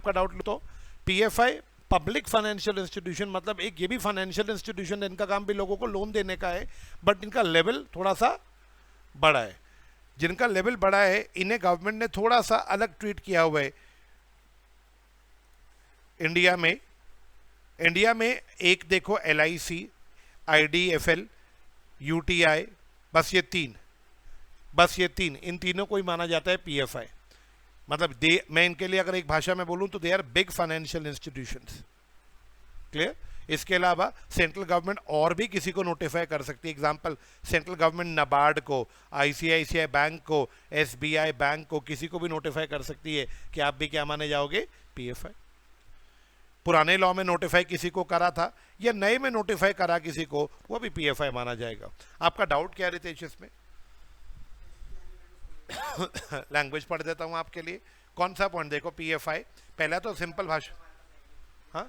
आपका डाउट लो तो PFI public financial institution, मतलब एक ये भी फाइनेंशियल इंस्टीट्यूशन है, इनका काम भी लोगों को लोन देने का है, बट इनका लेवल थोड़ा सा बड़ा है। जिनका लेवल बड़ा है इन्हें गवर्नमेंट ने थोड़ा सा अलग ट्रीट किया हुआ है। इंडिया में एक देखो LIC, IDFL, UTI, बस ये तीन इन तीनों को ही माना जाता है पीएफआई। मतलब मैं इनके लिए अगर एक भाषा में बोलूं तो they are big financial institutions. Clear? इसके अलावा सेंट्रल गवर्नमेंट और भी किसी को नोटिफाई कर सकती है। एग्जांपल, सेंट्रल गवर्नमेंट नाबार्ड को, ICICI बैंक को, SBI बैंक को, किसी को भी नोटिफाई कर सकती है कि आप भी क्या माने जाओगे, पीएफआई। पुराने लॉ में नोटिफाई किसी को करा था या नए में नोटिफाई करा किसी को, वो भी पीएफआई माना जाएगा। आपका डाउट क्या रितेश इसमें? लैंग्वेज पढ़ देता हूं आपके लिए। कौन सा पॉइंट देखो, पीएफआई पहला तो सिंपल भाषा। हाँ,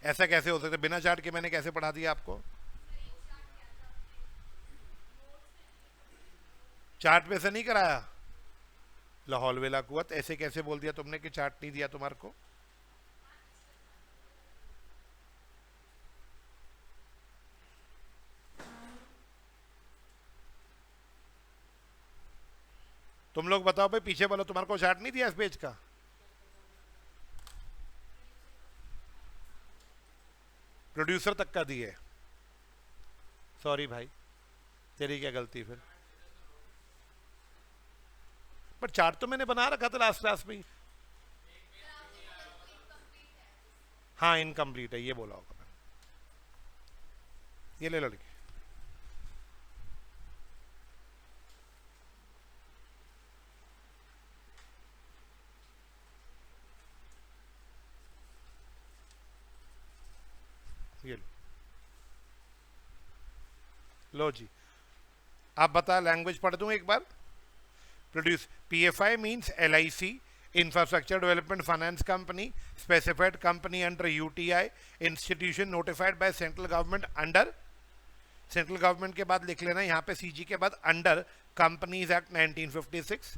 ऐसा कैसे हो सकता है? बिना चार्ट के मैंने कैसे पढ़ा दिया आपको? चार्ट में से नहीं कराया? लाहौल वेला कुवत, ऐसे कैसे बोल दिया तुमने कि चार्ट नहीं दिया तुम्हारे को? तुम लोग बताओ भाई, पीछे बोलो, तुम्हारे को चार्ट नहीं दिया इस पेज का? प्रोड्यूसर तक का दिए। सॉरी भाई, तेरी क्या गलती फिर? पर चार्ट तो मैंने बना रखा था लास्ट क्लास में। हाँ, इनकम्प्लीट है ये बोला होगा मैंने। ये ले लड़के, ये लो जी। आप बता, लैंग्वेज पढ़ दूं एक बार? Produce PFI means LIC, Infrastructure Development Finance Company, specified company under UTI, institution notified by central government under, central government के बाद लिख लेना यहाँ पे CG के बाद, अंडर कंपनीज एक्ट 1956।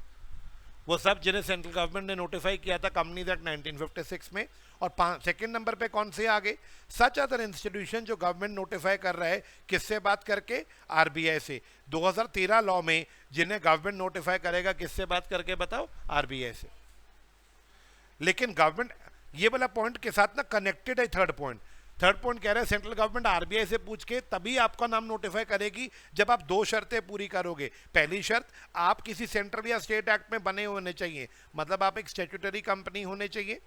वो सब जिन्हें सेंट्रल गवर्नमेंट ने नोटिफाई किया था कंपनीज एक्ट 1956 में। और सेकंड नंबर पे कौन से आगे? सच अदर इंस्टीट्यूशन जो गवर्नमेंट नोटिफाई कर रहा है, किससे बात करके? RBI से। 2013 लॉ में जिन्हें गवर्नमेंट नोटिफाई करेगा किससे बात करके बताओ? RBI से। लेकिन गवर्नमेंट ये वाला पॉइंट के साथ ना कनेक्टेड है। थर्ड पॉइंट कह रहे हैं सेंट्रल गवर्नमेंट RBI से पूछ के तभी आपका नाम नोटिफाई करेगी जब आप दो शर्तें पूरी करोगे। पहली शर्त, आप किसी सेंट्रल या स्टेट एक्ट में बने होने चाहिए, मतलब आप एक स्टैट्यूटरी कंपनी होने चाहिए।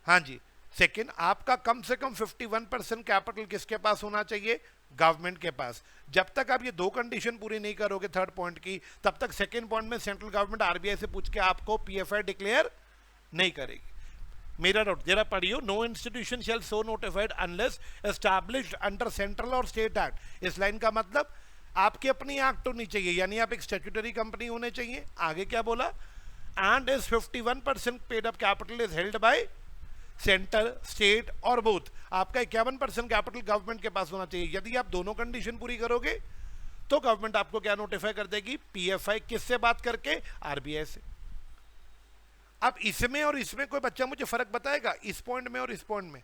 हाँ जी। सेकंड, आपका कम से कम 51% कैपिटल किसके पास होना चाहिए? गवर्नमेंट के पास। जब तक आप ये दो कंडीशन पूरी नहीं करोगे थर्ड पॉइंट की, तब तक सेकंड पॉइंट में सेंट्रल गवर्नमेंट RBI से पूछ के आपको पीएफआई डिक्लेयर नहीं करेगी। मेरा नोट जरा पढ़ियो, no institution shall so notified unless established under central or state act. इस लाइन का मतलब आपकी अपनी एक्ट होनी चाहिए, यानी आप एक स्टैट्यूटरी कंपनी होने चाहिए। आगे क्या बोला? And is 51% paid up capital is held bye centre, state और बोथ। आपका 51% कैपिटल गवर्नमेंट के पास होना चाहिए। यदि आप दोनों कंडीशन पूरी करोगे तो गवर्नमेंट आपको क्या नोटिफाई कर देगी? पीएफआई। किससे बात करके? RBI से। अब इसमें और इसमें कोई बच्चा मुझे फर्क बताएगा, इस पॉइंट में और इस पॉइंट में?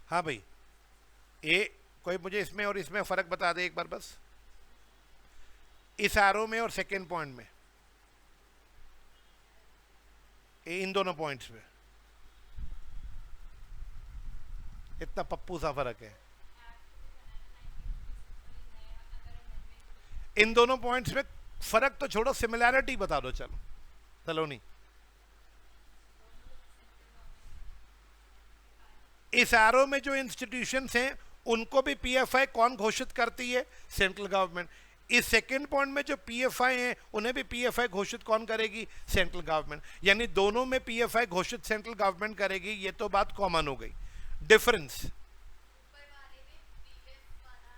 हाँ भाई, कोई मुझे इसमें और इसमें फर्क बता दे एक बार बस, इस एरो में और सेकेंड पॉइंट में, इन दोनों पॉइंट्स में इतना पप्पू सा फर्क है। इन दोनों पॉइंट्स में फर्क तो छोड़ो, सिमिलैरिटी बता दो। चलो सलोनी, इस एरो में जो इंस्टीट्यूशंस हैं उनको भी पीएफआई कौन घोषित करती है? Central government. इस सेकेंड पॉइंट में जो पीएफआई हैं उन्हें भी पीएफआई घोषित कौन करेगी? Central government. यानी दोनों में पीएफआई घोषित सेंट्रल गवर्नमेंट करेगी। ये तो बात कॉमन हो गई। डिफरेंस,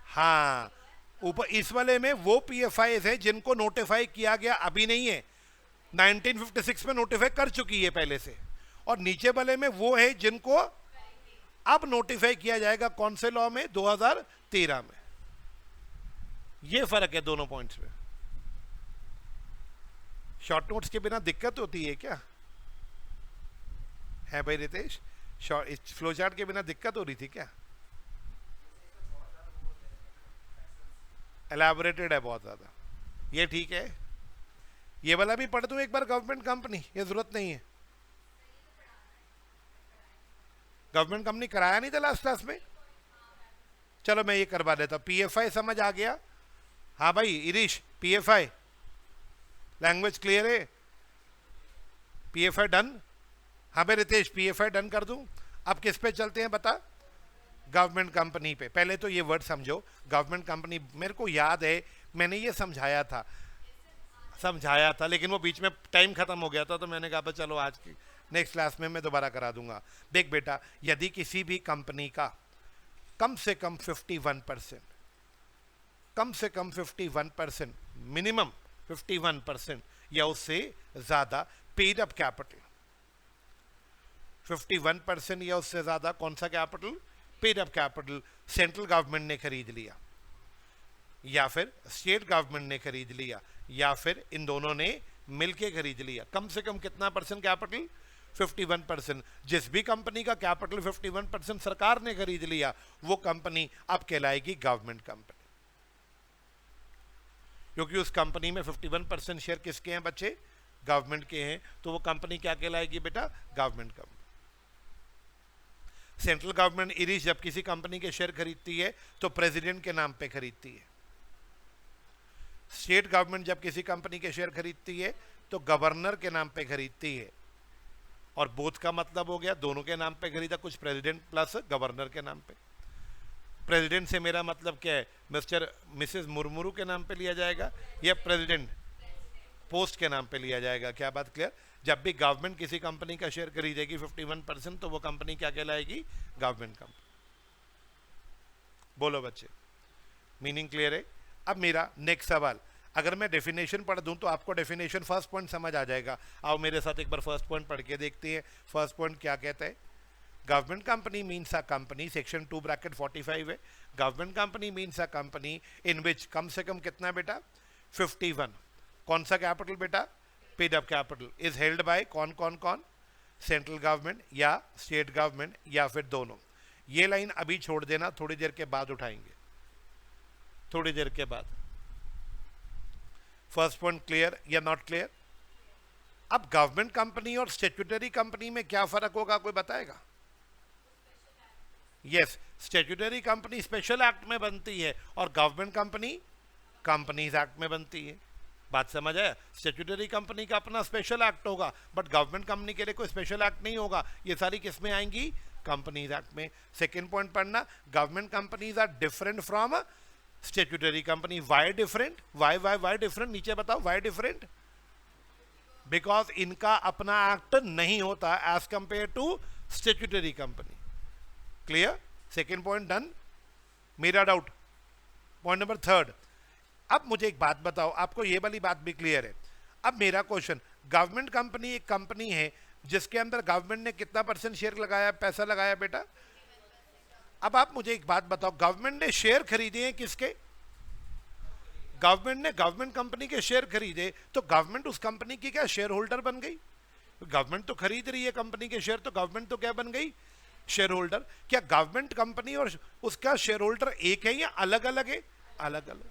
हाँ, ऊपर इस वाले में वो पीएफआई है जिनको नोटिफाई किया गया अभी नहीं है, 1956 में नोटिफाई कर चुकी है पहले से, और नीचे वाले में वो है जिनको अब नोटिफाई किया जाएगा। कौन से लॉ में? 2013 में। ये फर्क है दोनों पॉइंट्स में। शॉर्ट नोट्स के बिना दिक्कत होती है क्या? है भाई रितेश, फ्लो चार्ट के बिना दिक्कत हो रही थी क्या? एलैबोरेटेड है बहुत ज्यादा, ये ठीक है। ये वाला भी पढ़ दूं एक बार, गवर्नमेंट कंपनी, ये जरूरत नहीं है। गवर्नमेंट कंपनी कराया नहीं था लास्ट क्लास में? चलो मैं ये करवा देता हूं। पीएफआई समझ आ गया? हाँ भाई इरीश, पीएफआई लैंग्वेज क्लियर है? PFI done? हाँ भाई रितेश, पीएफआई डन कर दूं? अब किस पे चलते हैं बता? गवर्नमेंट कंपनी पे। पहले तो ये वर्ड समझो, गवर्नमेंट कंपनी। मेरे को याद है मैंने ये समझाया था लेकिन वो बीच में टाइम खत्म हो गया था, तो मैंने कहा चलो आज की नेक्स्ट क्लास में मैं दोबारा करा दूंगा। देख बेटा, यदि किसी भी कंपनी का कम से कम 51%, कम से कम 51%, मिनिमम 51% या उससे ज्यादा पेड अप कैपिटल, 51% या उससे ज्यादा कौन सा capital? Paid up capital central government ने खरीद लिया, या फिर स्टेट गवर्नमेंट ने खरीद लिया, या फिर इन दोनों ने मिलके खरीद लिया। कम से कम कितना परसेंट कैपिटल? 51%। जिस भी कंपनी का कैपिटल 51% सरकार ने खरीद लिया, वो कंपनी अब कहलाएगी गवर्नमेंट कंपनी, क्योंकि उस कंपनी में 51% शेयर किसके हैं बच्चे? गवर्नमेंट के हैं। तो वो कंपनी क्या कहलाएगी बेटा? Government company. सेंट्रल गवर्नमेंट इरीश जब किसी कंपनी के शेयर खरीदती है तो प्रेसिडेंट के नाम पे खरीदती है। स्टेट गवर्नमेंट जब किसी कंपनी के शेयर खरीदती है तो गवर्नर के नाम पे खरीदती है। और बोथ का मतलब हो गया दोनों के नाम पे खरीदा, कुछ प्रेसिडेंट प्लस गवर्नर के नाम पे। प्रेसिडेंट से मेरा मतलब क्या है? मिस्टर मिसेस मुर्मुरू के नाम पे लिया जाएगा या प्रेसिडेंट पोस्ट के नाम पे लिया जाएगा? क्या बात क्लियर? जब भी गवर्नमेंट किसी कंपनी का शेयर खरीदेगी 51%, तो वो कंपनी क्या कहलाएगी? Government company. बोलो बच्चे, मीनिंग क्लियर है? अब मेरा नेक्स्ट सवाल, अगर मैं डेफिनेशन पढ़ दूं तो आपको डेफिनेशन फर्स्ट पॉइंट समझ आ जाएगा। आओ मेरे साथ एक बार फर्स्ट पॉइंट पढ़ के देखते हैं। फर्स्ट पॉइंट क्या कहता है? Government company means a company, section 2 bracket 45 है। Government company means a company in which कम से कम कितना बेटा? 51। कौन सा कैपिटल बेटा? Paid up capital is held by कौन कौन कौन? सेंट्रल गवर्नमेंट या स्टेट गवर्नमेंट या फिर दोनों। ये लाइन अभी छोड़ देना, थोड़ी देर के बाद उठाएंगे, थोड़ी देर के बाद। फर्स्ट पॉइंट क्लियर या नॉट क्लियर? अब गवर्नमेंट कंपनी और स्टैट्यूटरी कंपनी में क्या फर्क होगा, कोई बताएगा? Yes, statutory company special act में बनती है और गवर्नमेंट कंपनी कंपनीज एक्ट में बनती है। बात समझ आया? स्टैट्यूटरी कंपनी का अपना स्पेशल एक्ट होगा, बट गवर्नमेंट कंपनी के लिए कोई स्पेशल एक्ट नहीं होगा। ये सारी किस में आएंगी? कंपनीज एक्ट में। सेकेंड पॉइंट पढ़ना, government companies are different from statutory company. Why different? Why different? नीचे बताओ वाई डिफरेंट? बिकॉज इनका अपना एक्ट नहीं होता as compare to statutory company. Clear? Second point done. मेरा डाउट? Point number third. अब मुझे एक बात बताओ, आपको ये वाली बात भी क्लियर है? अब मेरा क्वेश्चन, गवर्नमेंट कंपनी एक कंपनी है जिसके अंदर गवर्नमेंट ने कितना परसेंट शेयर लगाया, पैसा लगाया बेटा? अब आप मुझे एक बात बताओ, गवर्नमेंट ने शेयर खरीदे हैं किसके? गवर्नमेंट ने गवर्नमेंट कंपनी के शेयर खरीदे, तो गवर्नमेंट उस कंपनी की क्या शेयर होल्डर बन गई? गवर्नमेंट तो खरीद रही है कंपनी के शेयर, तो गवर्नमेंट तो क्या बन गई? Share holder. क्या गवर्नमेंट कंपनी और उसका शेयर होल्डर एक है या अलग अलग है? अलग अलग।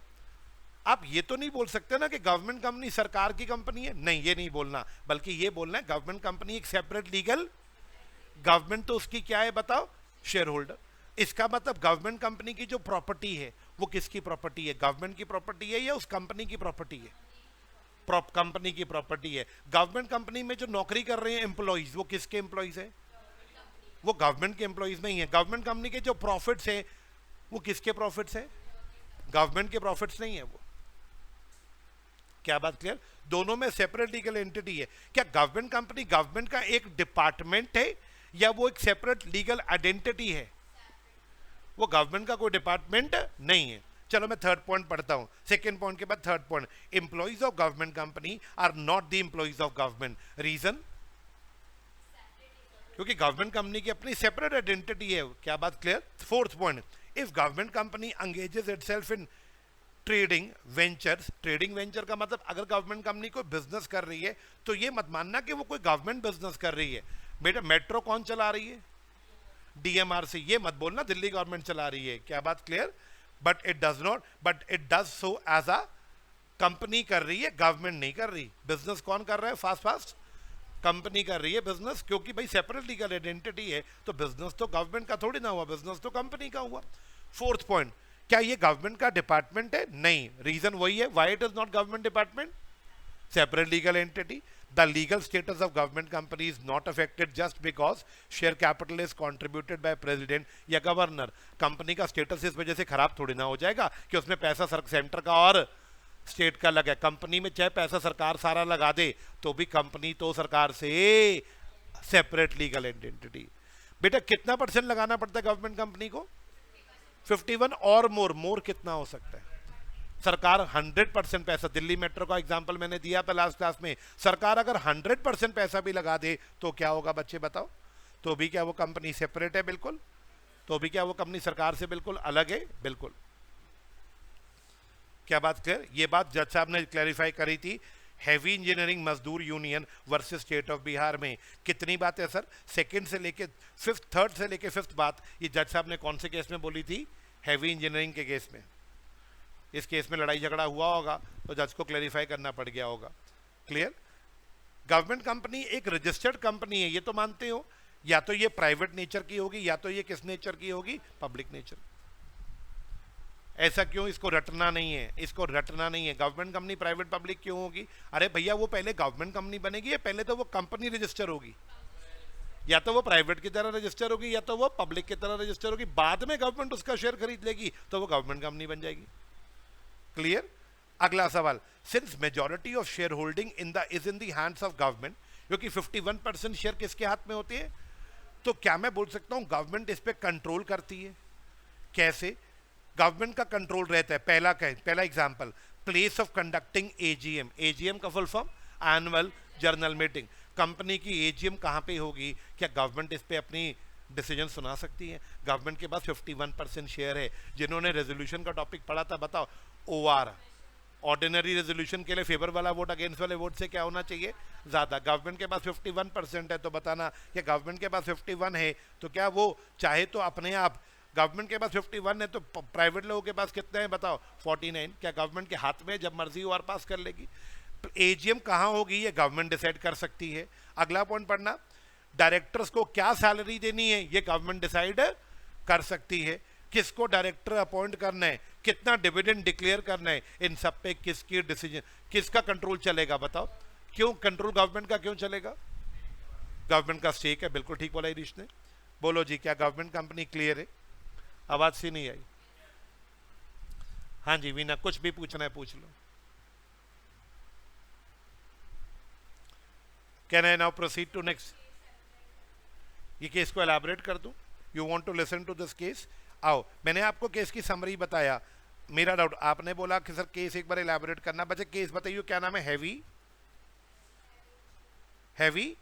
आप ये तो नहीं बोल सकते ना कि गवर्नमेंट कंपनी सरकार की कंपनी है, नहीं ये नहीं बोलना, बल्कि ये बोलना है गवर्नमेंट कंपनी एक सेपरेट लीगल, गवर्नमेंट तो उसकी क्या है बताओ? Share holder. इसका मतलब गवर्नमेंट कंपनी की जो प्रॉपर्टी है वो किसकी प्रॉपर्टी है? गवर्नमेंट की प्रॉपर्टी है या उस कंपनी की प्रॉपर्टी है? कंपनी की प्रॉपर्टी है। गवर्नमेंट कंपनी में जो नौकरी कर रहे हैं एम्प्लॉइज, वो किसके एम्प्लॉइज है? वो गवर्नमेंट के एम्प्लॉइज नहीं है। गवर्नमेंट कंपनी के जो प्रॉफिट्स हैं वो किसके प्रॉफिट्स हैं? गवर्नमेंट के प्रॉफिट्स नहीं है वो। क्या बात क्लियर? दोनों में सेपरेट लीगल एंटिटी है। क्या गवर्नमेंट कंपनी गवर्नमेंट का एक डिपार्टमेंट है या वो एक सेपरेट लीगल आइडेंटिटी है? वो गवर्नमेंट का कोई डिपार्टमेंट नहीं है। चलो मैं थर्ड पॉइंट पढ़ता हूं, सेकेंड पॉइंट के बाद third point. Employees of government company are not the employees of government. Reason? क्योंकि गवर्नमेंट कंपनी की अपनी सेपरेट आइडेंटिटी है। क्या बात clear? Fourth point, if government company engages itself in trading ventures, trading venture का मतलब अगर गवर्नमेंट कंपनी कोई बिजनेस कर रही है तो ये मत मानना कि वो कोई गवर्नमेंट बिजनेस कर रही है। बेटा मेट्रो कौन चला रही है? डीएमआरसी। ये मत बोलना दिल्ली गवर्नमेंट चला रही है, क्या बात clear? But it does not, but it does so as a company कर रही है, गवर्नमेंट नहीं कर रही। बिजनेस कौन कर रहा है? फास्ट फास्ट कंपनी कर रही है बिजनेस, क्योंकि भाई सेपरेट लीगल आइडेंटिटी है, तो बिजनेस तो गवर्नमेंट का थोड़ी ना हुआ, बिजनेस तो कंपनी का हुआ। फोर्थ पॉइंट, क्या ये गवर्नमेंट का डिपार्टमेंट है? नहीं। रीजन वही है, why it is not government department, separate legal entity. The legal status of government company is not affected just because share capital is contributed by president या governor. Company का status इस वजह से खराब थोड़ी ना हो जाएगा कि उसमें पैसा सेंटर का और स्टेट का लगा। कंपनी में चाहे पैसा सरकार सारा लगा दे तो भी कंपनी तो सरकार से सेपरेट लीगल एंटिटी। बेटा कितना % लगाना पड़ता है गवर्नमेंट कंपनी को? 51 और मोर कितना हो सकता है? सरकार 100% पैसा, दिल्ली मेट्रो का एग्जांपल मैंने दिया था लास्ट क्लास में, सरकार अगर 100% पैसा भी लगा दे तो क्या होगा बच्चे बताओ? तो भी क्या वो कंपनी सेपरेट है? बिल्कुल। तो भी क्या वो कंपनी सरकार से बिल्कुल अलग है? बिल्कुल। क्या बात क्लियर? ये बात जज साहब ने क्लैरिफाई करी थी हैवी इंजीनियरिंग मजदूर union versus state of Bihar में। कितनी बात है सर? सेकंड से लेके फिफ्थ, थर्ड से लेके फिफ्थ बात ये जज साहब ने कौन से केस में बोली थी? हैवी इंजीनियरिंग के केस में। इस केस में लड़ाई झगड़ा हुआ होगा तो जज को क्लैरिफाई करना पड़ गया होगा। क्लियर? गवर्नमेंट कंपनी एक रजिस्टर्ड कंपनी है, ये तो मानते हो, या तो ये प्राइवेट नेचर की होगी या तो ये किस नेचर की होगी? Public nature. ऐसा क्यों? इसको रटना नहीं है, इसको रटना नहीं है। गवर्नमेंट कंपनी प्राइवेट पब्लिक क्यों होगी? अरे भैया वो पहले गवर्नमेंट कंपनी बनेगी या पहले तो वो कंपनी रजिस्टर होगी? या तो वो प्राइवेट की तरह रजिस्टर होगी या तो वो पब्लिक की तरह रजिस्टर होगी, बाद में गवर्नमेंट उसका शेयर खरीद लेगी तो वो गवर्नमेंट कंपनी बन जाएगी। क्लियर? अगला सवाल, since majority of share holding is in the hands of government, क्योंकि 51% शेयर किसके हाथ में होते हैं, तो क्या मैं बोल सकता हूं गवर्नमेंट इस पे कंट्रोल करती है? कैसे गवर्नमेंट का कंट्रोल रहता है? पहला example, place of conducting AGM. AGM का full form annual general meeting. Company की एजीएम कहां पे होगी? क्या गवर्नमेंट इस पे अपनी डिसीजन सुना सकती है? गवर्नमेंट के पास 51% शेयर है। जिन्होंने रेजोल्यूशन का टॉपिक पढ़ा था बताओ, ओआर, ऑर्डिनरी रेजोल्यूशन के लिए फेवर वाला वोट अगेंस्ट वाले वोट से क्या होना चाहिए? ज्यादा। गवर्नमेंट के पास 51% है, तो बताना कि गवर्नमेंट के पास 51 है तो क्या वो चाहे तो अपने आप, गवर्नमेंट के पास 51 है तो प्राइवेट लोगों के पास कितने हैं बताओ? 49। क्या गवर्नमेंट के हाथ में जब मर्जी ओआर पास कर लेगी? एजीएम कहां होगी ये गवर्नमेंट डिसाइड कर सकती है। अगला पॉइंट पढ़ना, डायरेक्टर्स को क्या सैलरी देनी है ये गवर्नमेंट डिसाइड कर सकती है। किसको डायरेक्टर अपॉइंट करना है, कितना डिविडेंड डिक्लेयर करना है, इन सब पे किसकी डिसीजन, किसका कंट्रोल चलेगा बताओ? क्यों कंट्रोल गवर्नमेंट का क्यों चलेगा? गवर्नमेंट का स्टेक है। बिल्कुल ठीक बोला हरीश ने। बोलो जी, क्या गवर्नमेंट कंपनी क्लियर है? आवाज सी नहीं आई। हाँ जी वीना, कुछ भी पूछना है पूछ लो। Can I now proceed to next? ये केस को एलैबोरेट कर दूं? You want to listen to this case? आओ, मैंने आपको केस की समरी बताया। मेरा डाउट, आपने बोला कि सर केस एक बार एलैबोरेट करना। बच्चे केस बताइए क्या नाम है? Heavy heavy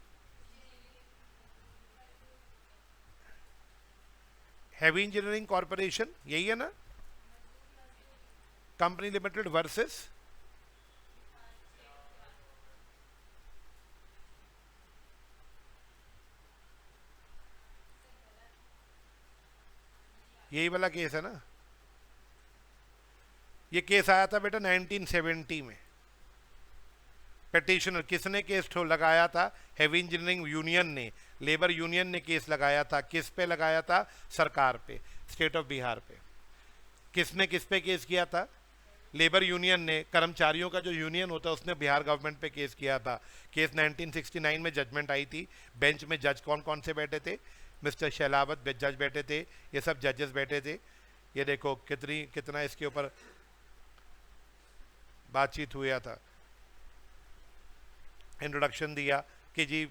heavy engineering corporation, यही है ना? कंपनी लिमिटेड वर्सेस यही वाला केस है ना? ये केस आया था बेटा 1970 में। पिटिशनर किसने केस लगाया था? हैवी इंजीनियरिंग यूनियन ने, लेबर यूनियन ने केस लगाया था। किस पे लगाया था? सरकार पे, स्टेट ऑफ बिहार पे। किसने किस पे केस किया था? लेबर यूनियन ने, कर्मचारियों का जो यूनियन होता है उसने बिहार गवर्नमेंट पे केस किया था। केस 1969 में जजमेंट आई थी। बेंच में जज कौन कौन से बैठे थे? मिस्टर शैलावत जज बैठे थे, ये सब जजेस बैठे थे। ये देखो कितना इसके ऊपर बातचीत हुआ था। इंट्रोडक्शन दिया कि जी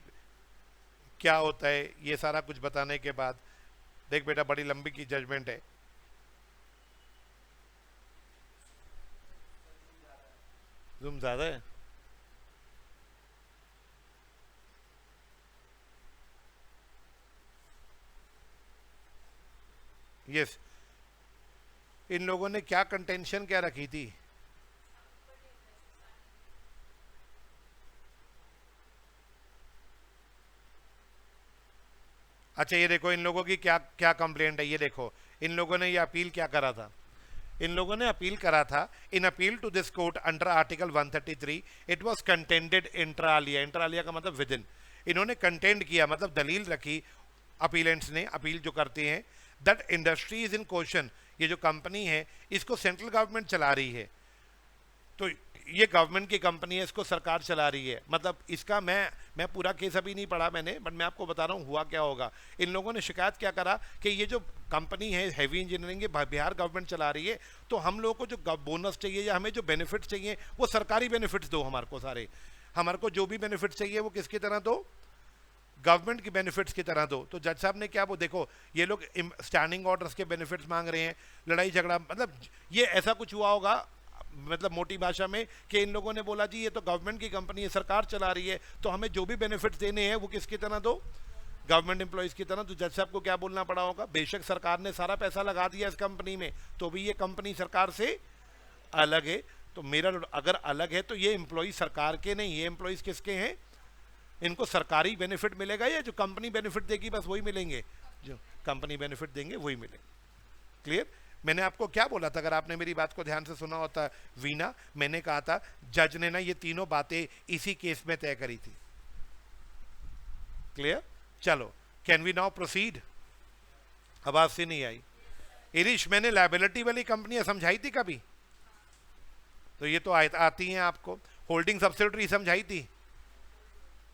क्या होता है, ये सारा कुछ बताने के बाद देख बेटा बड़ी लंबी की जजमेंट है। जूम ज्यादा है? यस। इन लोगों ने क्या कंटेंशन क्या रखी थी? अच्छा ये देखो इन लोगों की क्या क्या कंप्लेंट है, ये देखो इन लोगों ने ये अपील क्या करा था, इन लोगों ने अपील करा था, in appeal to this court under article 133 it was contended inter alia, inter alia का मतलब विद इन, इन्होंने कंटेंड किया मतलब दलील रखी अपीलेंट्स ने, अपील जो करते हैं, that industry is in question, ये जो कंपनी है इसको सेंट्रल गवर्नमेंट चला रही है, तो ये गवर्नमेंट की कंपनी है, इसको सरकार चला रही है, मतलब इसका मैं पूरा केस अभी नहीं पढ़ा मैंने, बट मैं आपको बता रहा हूँ हुआ क्या होगा। इन लोगों ने शिकायत क्या करा कि ये जो कंपनी है हैवी इंजीनियरिंग ये बिहार गवर्नमेंट चला रही है, तो हम लोगों को जो बोनस चाहिए या हमें जो बेनिफिट्स चाहिए वो सरकारी बेनिफिट्स दो, हमारे को सारे, हमारे को जो भी बेनिफिट्स चाहिए वो किसकी तरह दो, गवर्नमेंट की बेनिफिट्स की तरह दो। तो जज साहब ने क्या, वो देखो ये लोग स्टैंडिंग ऑर्डर्स के बेनिफिट्स मांग रहे हैं, लड़ाई झगड़ा, मतलब ये ऐसा कुछ हुआ होगा, मतलब मोटी भाषा में कि इन लोगों ने बोला जी ये तो गवर्नमेंट की कंपनी है, सरकार चला रही है, तो हमें जो भी बेनिफिट्स देने हैं वो किसकी तरह दो, गवर्नमेंट एम्प्लॉयज की तरह। तो जज साहब को क्या बोलना पड़ा होगा, बेशक सरकार ने सारा पैसा लगा दिया इस कंपनी में, तो भी ये कंपनी सरकार से अलग है, तो मेरा अगर अलग है तो ये एम्प्लॉय सरकार के नहीं, ये एम्प्लॉयज किसके हैं, इनको सरकारी बेनिफिट मिलेगा या जो कंपनी बेनिफिट देगी बस वही मिलेंगे, जो कंपनी बेनिफिट देंगे वही मिलेंगे। क्लियर? मैंने आपको क्या बोला था, अगर आपने मेरी बात को ध्यान से सुना होता वीना, मैंने कहा था जज ने ना ये तीनों बातें इसी केस में तय करी थी। क्लियर? चलो कैन वी नाउ प्रोसीड। आवाज से नहीं आई इरिश, मैंने लायबिलिटी वाली कंपनियां समझाई थी कभी, तो ये तो आती हैं आपको, होल्डिंग सब्सिडरी समझाई थी,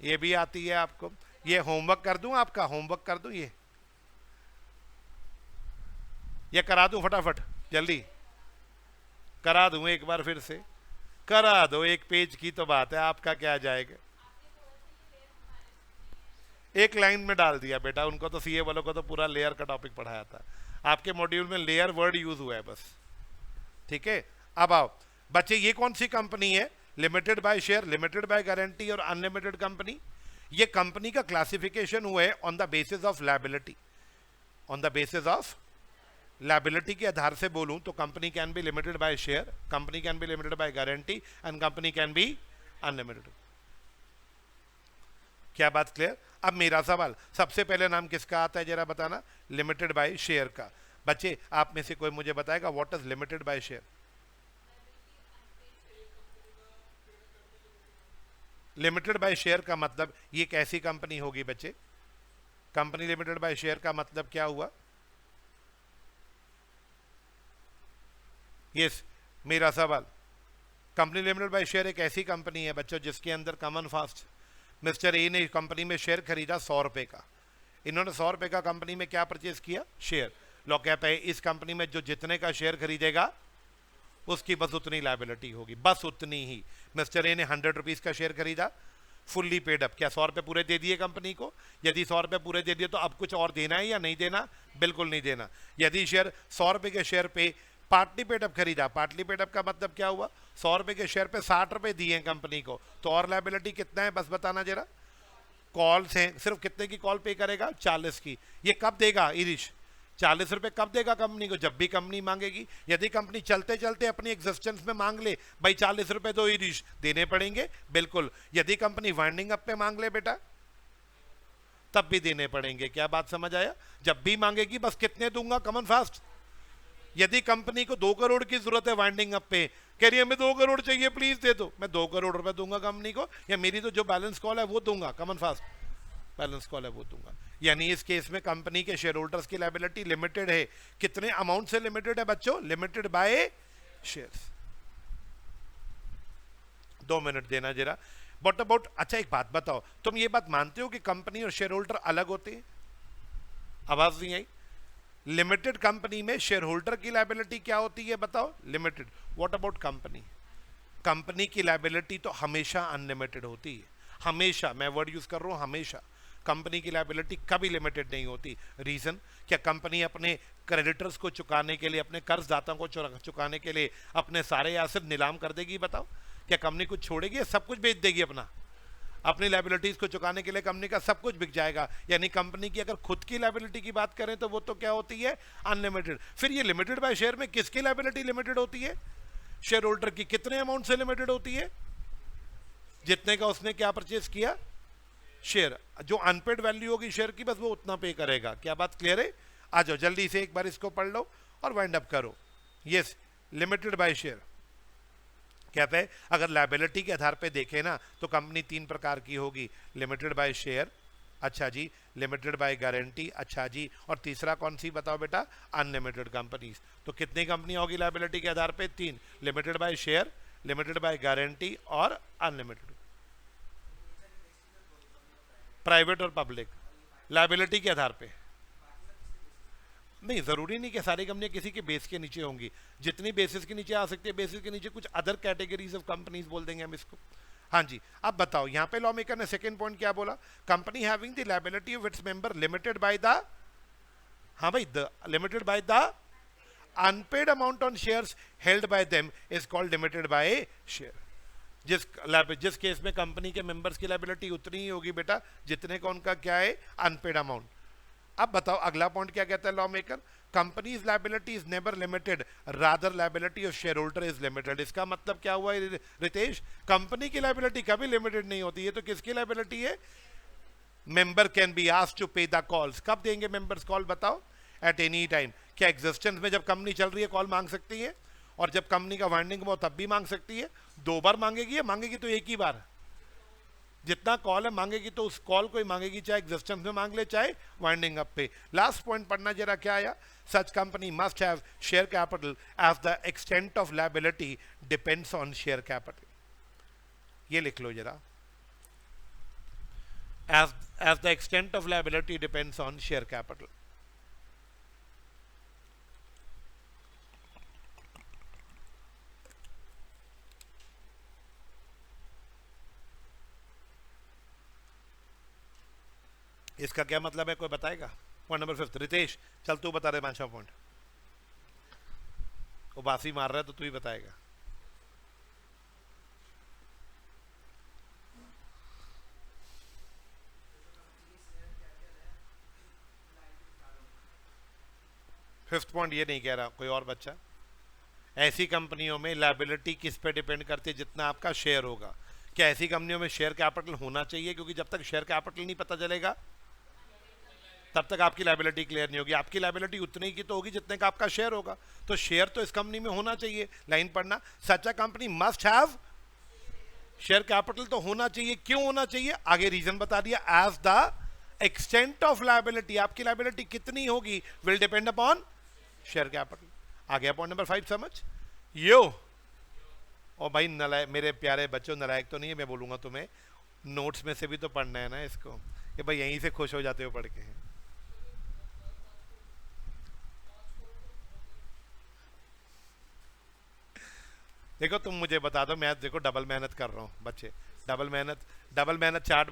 ये भी आती है आपको, ये होमवर्क कर दूं, आपका होमवर्क कर दूं, ये करा दूं फटाफट, जल्दी करा दूं एक बार, फिर से करा दो, एक पेज की तो बात है, आपका क्या जाएगा, एक लाइन में डाल दिया बेटा, उनको तो सीए वालों को तो पूरा लेयर का टॉपिक पढ़ाया था, आपके मॉड्यूल में लेयर वर्ड यूज हुआ है बस, ठीक है। अब आओ बच्चे, ये कौन सी कंपनी है, limited by share, limited by guarantee और अनलिमिटेड कंपनी। ये कंपनी का क्लासिफिकेशन हुआ है on the basis of liability, on the basis of liability के आधार से बोलूं तो company can be limited by share, company can be limited by guarantee and company can be unlimited. क्या बात क्लियर? अब मेरा सवाल, सबसे पहले नाम किसका आता है जरा बताना, लिमिटेड बाय शेयर का। बच्चे आप में से कोई मुझे बताएगा what is limited by share? Limited by share का मतलब ये कैसी कंपनी होगी बच्चे, कंपनी लिमिटेड बाय शेयर का मतलब क्या हुआ? यस मेरा सवाल, कंपनी लिमिटेड बाय शेयर एक ऐसी कंपनी है बच्चों जिसके अंदर कॉमन फास्ट, मिस्टर ए ने कंपनी में शेयर खरीदा 100 रुपए का, इन्होंने 100 रुपए का कंपनी में क्या परचेज किया, शेयर। लोग कहते हैं इस कंपनी में जो जितने का शेयर खरीदेगा उसकी बस उतनी लायबिलिटी होगी, बस उतनी ही। मिस्टर ए ने 100 रुपीज का शेयर खरीदा, फुल्ली पेड अप, क्या 100 रुपए पूरे दे दिए कंपनी को? यदि 100 रुपए पूरे दे दिए तो अब कुछ और देना है या नहीं देना? बिल्कुल नहीं देना। यदि शेयर 100 रुपए के शेयर पे पार्टली पेड अप खरीदा, पार्टली पेड अप का मतलब क्या हुआ, 100 रुपए के शेयर पे 60 रुपए दिए हैं कंपनी को, तो और लायबिलिटी कितना है बस बताना जरा। कॉल्स हैं, सिर्फ कितने की कॉल पे करेगा, 40 की। ये कब देगा इरिश, 40 रुपए कब देगा कंपनी को? जब भी कंपनी मांगेगी। यदि कंपनी चलते चलते अपनी एग्जिस्टेंस में मांग ले भाई 40 रुपए दो इरिश, देने पड़ेंगे बिल्कुल। यदि कंपनी वाइंडिंग अप पे मांग ले बेटा तब भी देने पड़ेंगे। क्या बात समझ आया? जब भी मांगेगी बस कितने दूंगा, कॉमन फास्ट। यदि कंपनी को 2 करोड़ की जरूरत है वाइंडिंग अप पे, कह रही है हमें 2 करोड़ चाहिए प्लीज दे दो, मैं 2 करोड़ रुपए दूंगा कंपनी को, या मेरी तो जो बैलेंस कॉल है वो दूंगा, कॉमन फास्ट बैलेंस कॉल है वो दूंगा। यानी इस केस में कंपनी के शेयर होल्डर्स की लायबिलिटी लिमिटेड है। कितने अमाउंट से लिमिटेड है बच्चों? Limited by shares. 2 मिनट देना जरा। बट अबाउट, अच्छा एक बात बताओ, तुम ये बात मानते हो कि कंपनी और शेयर होल्डर अलग होते हैं? आवाज नहीं आई। लिमिटेड कंपनी में शेयर होल्डर की लायबिलिटी क्या होती है बताओ? Limited. What about company? Company की लायबिलिटी तो हमेशा अनलिमिटेड होती है, हमेशा। मैं वर्ड यूज कर रहा हूं हमेशा। कंपनी की लायबिलिटी कभी लिमिटेड नहीं होती। रीजन, क्या कंपनी अपने क्रेडिटर्स को चुकाने के लिए, अपने कर्जदाताओं को चुकाने के लिए अपने सारे एसेट नीलाम कर देगी? बताओ, क्या कंपनी कुछ छोड़ेगी? सब कुछ बेच देगी अपनी लायबिलिटीज को चुकाने के लिए कंपनी का सब कुछ बिक जाएगा। यानी कंपनी की अगर खुद की लायबिलिटी की बात करें तो वो तो क्या होती है? अनलिमिटेड। फिर ये लिमिटेड बाय शेयर में किसकी लायबिलिटी लिमिटेड होती है? शेयर होल्डर की। कितने अमाउंट से लिमिटेड होती है? जितने का उसने क्या परचेज किया, शेयर, जो अनपेड वैल्यू होगी शेयर की बस वो उतना पे करेगा। क्या बात क्लियर है? आ जाओ जल्दी से एक बार इसको पढ़ लो और वाइंड अप करो। यस, लिमिटेड बाय शेयर कहते हैं अगर लायबिलिटी के आधार पे देखें ना तो कंपनी तीन प्रकार की होगी, लिमिटेड बाय शेयर, अच्छा जी, लिमिटेड बाय गारंटी, अच्छा जी, और तीसरा कौन सी बताओ बेटा? Unlimited companies. तो कितनी कंपनियां होगी लायबिलिटी के आधार पे? तीन, limited by share, limited by guarantee और अनलिमिटेड। प्राइवेट और पब्लिक लायबिलिटी के आधार पे नहीं, जरूरी नहीं कि सारी कंपनियां किसी के बेस के नीचे होंगी, जितनी बेसिस के नीचे आ सकती है, बेसिस के नीचे कुछ अदर कैटेगरीज ऑफ कंपनीज बोल देंगे हम इसको। हाँ जी, अब बताओ यहाँ पे लॉ मेकर ने सेकंड पॉइंट क्या बोला? Company having the liability of its member limited by the, हाँ भाई, the limited by the unpaid amount on shares held by them is called limited by share. जिस केस में company के members की liability उतनी ही होगी बेटा जितने का उनका क्या है? Unpaid amount. अब बताओ अगला पॉइंट क्या कहता है law maker? Companies liability is never limited, rather liability of share holder is limited. इसका मतलब क्या हुआ रितेश? कंपनी की लायबिलिटी कभी लिमिटेड नहीं होती है, तो किसकी लायबिलिटी है? Member can be asked to pay the calls. कब देंगे मेंबर्स कॉल बताओ? At any time. क्या एग्जिस्टेंस में जब कंपनी चल रही है कॉल मांग सकती है, और जब कंपनी का वाइंडिंग हो तब भी मांग सकती है? दो बार मांगेगी या मांगेगी तो एक ही बार? जितना कॉल है मांगेगी तो उस कॉल को ही मांगेगी, चाहे एग्जिस्टेंस में मांग ले चाहे वाइंडिंग अप पे। लास्ट पॉइंट पढ़ना जरा, क्या आया? Such company must have share capital as the extent of liability depends on share capital. ये लिख लो जरा, as the extent of liability depends on share capital। इसका क्या मतलब है, कोई बताएगा? पॉइंट नंबर 5 रितेश, चल तू बता रहे 5वां पॉइंट। वो बासी मार रहा है तो तू ही बताएगा। फिफ्थ पॉइंट ये नहीं कह रहा, कोई और बच्चा? ऐसी कंपनियों में लायबिलिटी किस पे डिपेंड करती है? जितना आपका शेयर होगा। क्या ऐसी कंपनियों में शेयर कैपिटल होना चाहिए? क्योंकि जब तक शेयर कैपिटल नहीं पता चलेगा तब तक आपकी लायबिलिटी क्लियर नहीं होगी। आपकी लायबिलिटी उतने की तो होगी जितने का आपका शेयर होगा, तो शेयर तो इस कंपनी में होना चाहिए। लाइन पढ़ना, such a company must have share capital तो होना चाहिए। क्यों होना चाहिए? आगे रीजन बता दिया, as the extent of liability, आपकी लायबिलिटी कितनी होगी will depend upon share capital. आ गया पॉइंट नंबर 5 समझ? यो ओ भाई नलायक, मेरे प्यारे बच्चों, नलायक तो नहीं है, मैं बोलूंगा तुम्हें, नोट्स में से भी तो पढ़ना है ना इसको, कि भाई यहीं से खुश हो जाते हो पढ़ के। देखो तुम मुझे बता दो, मैं देखो डबल मेहनत कर रहा हूँ बच्चे, डबल मेहनत चार्ट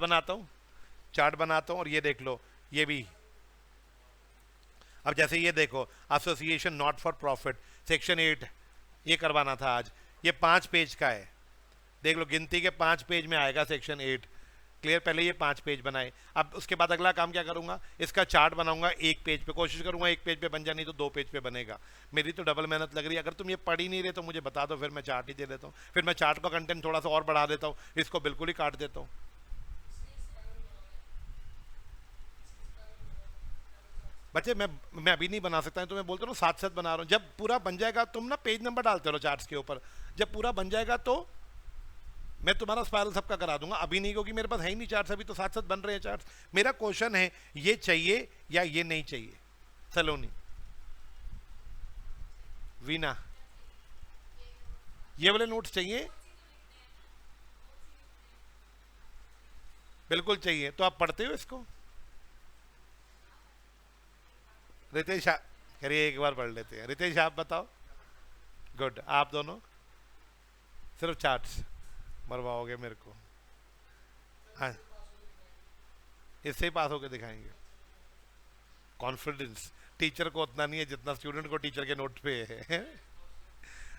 बनाता हूँ और ये देख लो, ये भी। अब जैसे ये देखो, association not for profit section 8 ये करवाना था आज, ये 5 पेज का है, देख लो गिनती के 5 पेज में आएगा सेक्शन 8। क्लियर? पहले ये 5 पेज बनाए, अब उसके बाद अगला काम क्या करूंगा, इसका चार्ट बनाऊंगा 1 पेज पे, कोशिश करूंगा 1 पेज पे बन जाए, नहीं तो 2 पेज पे बनेगा। मेरी तो डबल मेहनत लग रही है। अगर तुम ये पढ़ ही नहीं रहे तो मुझे बता दो, फिर मैं चार्ट ही दे देता हूँ, फिर मैं चार्ट का कंटेंट थोड़ा सा और बढ़ा देता हूँ, इसको बिल्कुल ही काट देता हूँ। बच्चे मैं अभी नहीं बना सकता, तो मैं बोलता हूँ साथ साथ बना रहा हूँ। जब पूरा बन जाएगा, तुम ना पेज नंबर डालते रहो चार्ट्स के ऊपर, जब पूरा बन जाएगा तो मैं तुम्हारा स्पाइरल सबका करा दूंगा। अभी नहीं, क्योंकि मेरे पास है ही नहीं चार्ट्स, अभी तो साथ साथ बन रहे हैं चार्ट्स। मेरा क्वेश्चन है, ये चाहिए या ये नहीं चाहिए? सलोनी, वीना, ये वाले नोट्स चाहिए? बिल्कुल चाहिए। तो आप पढ़ते हो इसको? रितेश करिए, एक बार पढ़ लेते हैं। रितेश आप बताओ। गुड, आप दोनों सिर्फ चार्ट्स मरवाओगे मेरे को? हाँ, इससे ही पास होकर दिखाएंगे। कॉन्फिडेंस टीचर को उतना नहीं है जितना स्टूडेंट को टीचर के नोट पे है।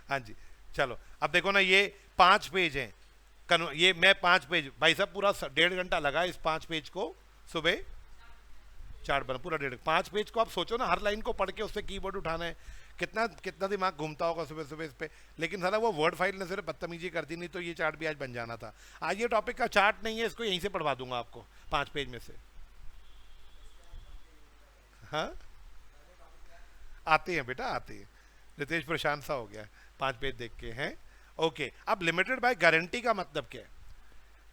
हाँ जी, चलो अब देखो ना, ये 5 पेज हैं, ये मैं 5 पेज, भाई साहब पूरा 1.5 घंटा लगा इस 5 पेज को, सुबह चार्ट बना पूरा 1.5 5 पेज को। आप सोचो ना, हर लाइन को पढ़ के उससे कीवर्ड उठाना है, कितना कितना दिमाग घूमता होगा सुबह सुबह इस पे। लेकिन साला वो वर्ड फाइल ने सिर्फ बदतमीजी कर दी, नहीं तो ये चार्ट भी आज बन जाना था। आज ये टॉपिक का चार्ट नहीं है, इसको यहीं से पढ़वा दूंगा आपको 5 पेज में से। हाँ आते हैं बेटा आते हैं। रितेश प्रशांत सा हो गया 5 पेज देख के हैं। ओके, अब लिमिटेड बाय गारंटी का मतलब क्या है?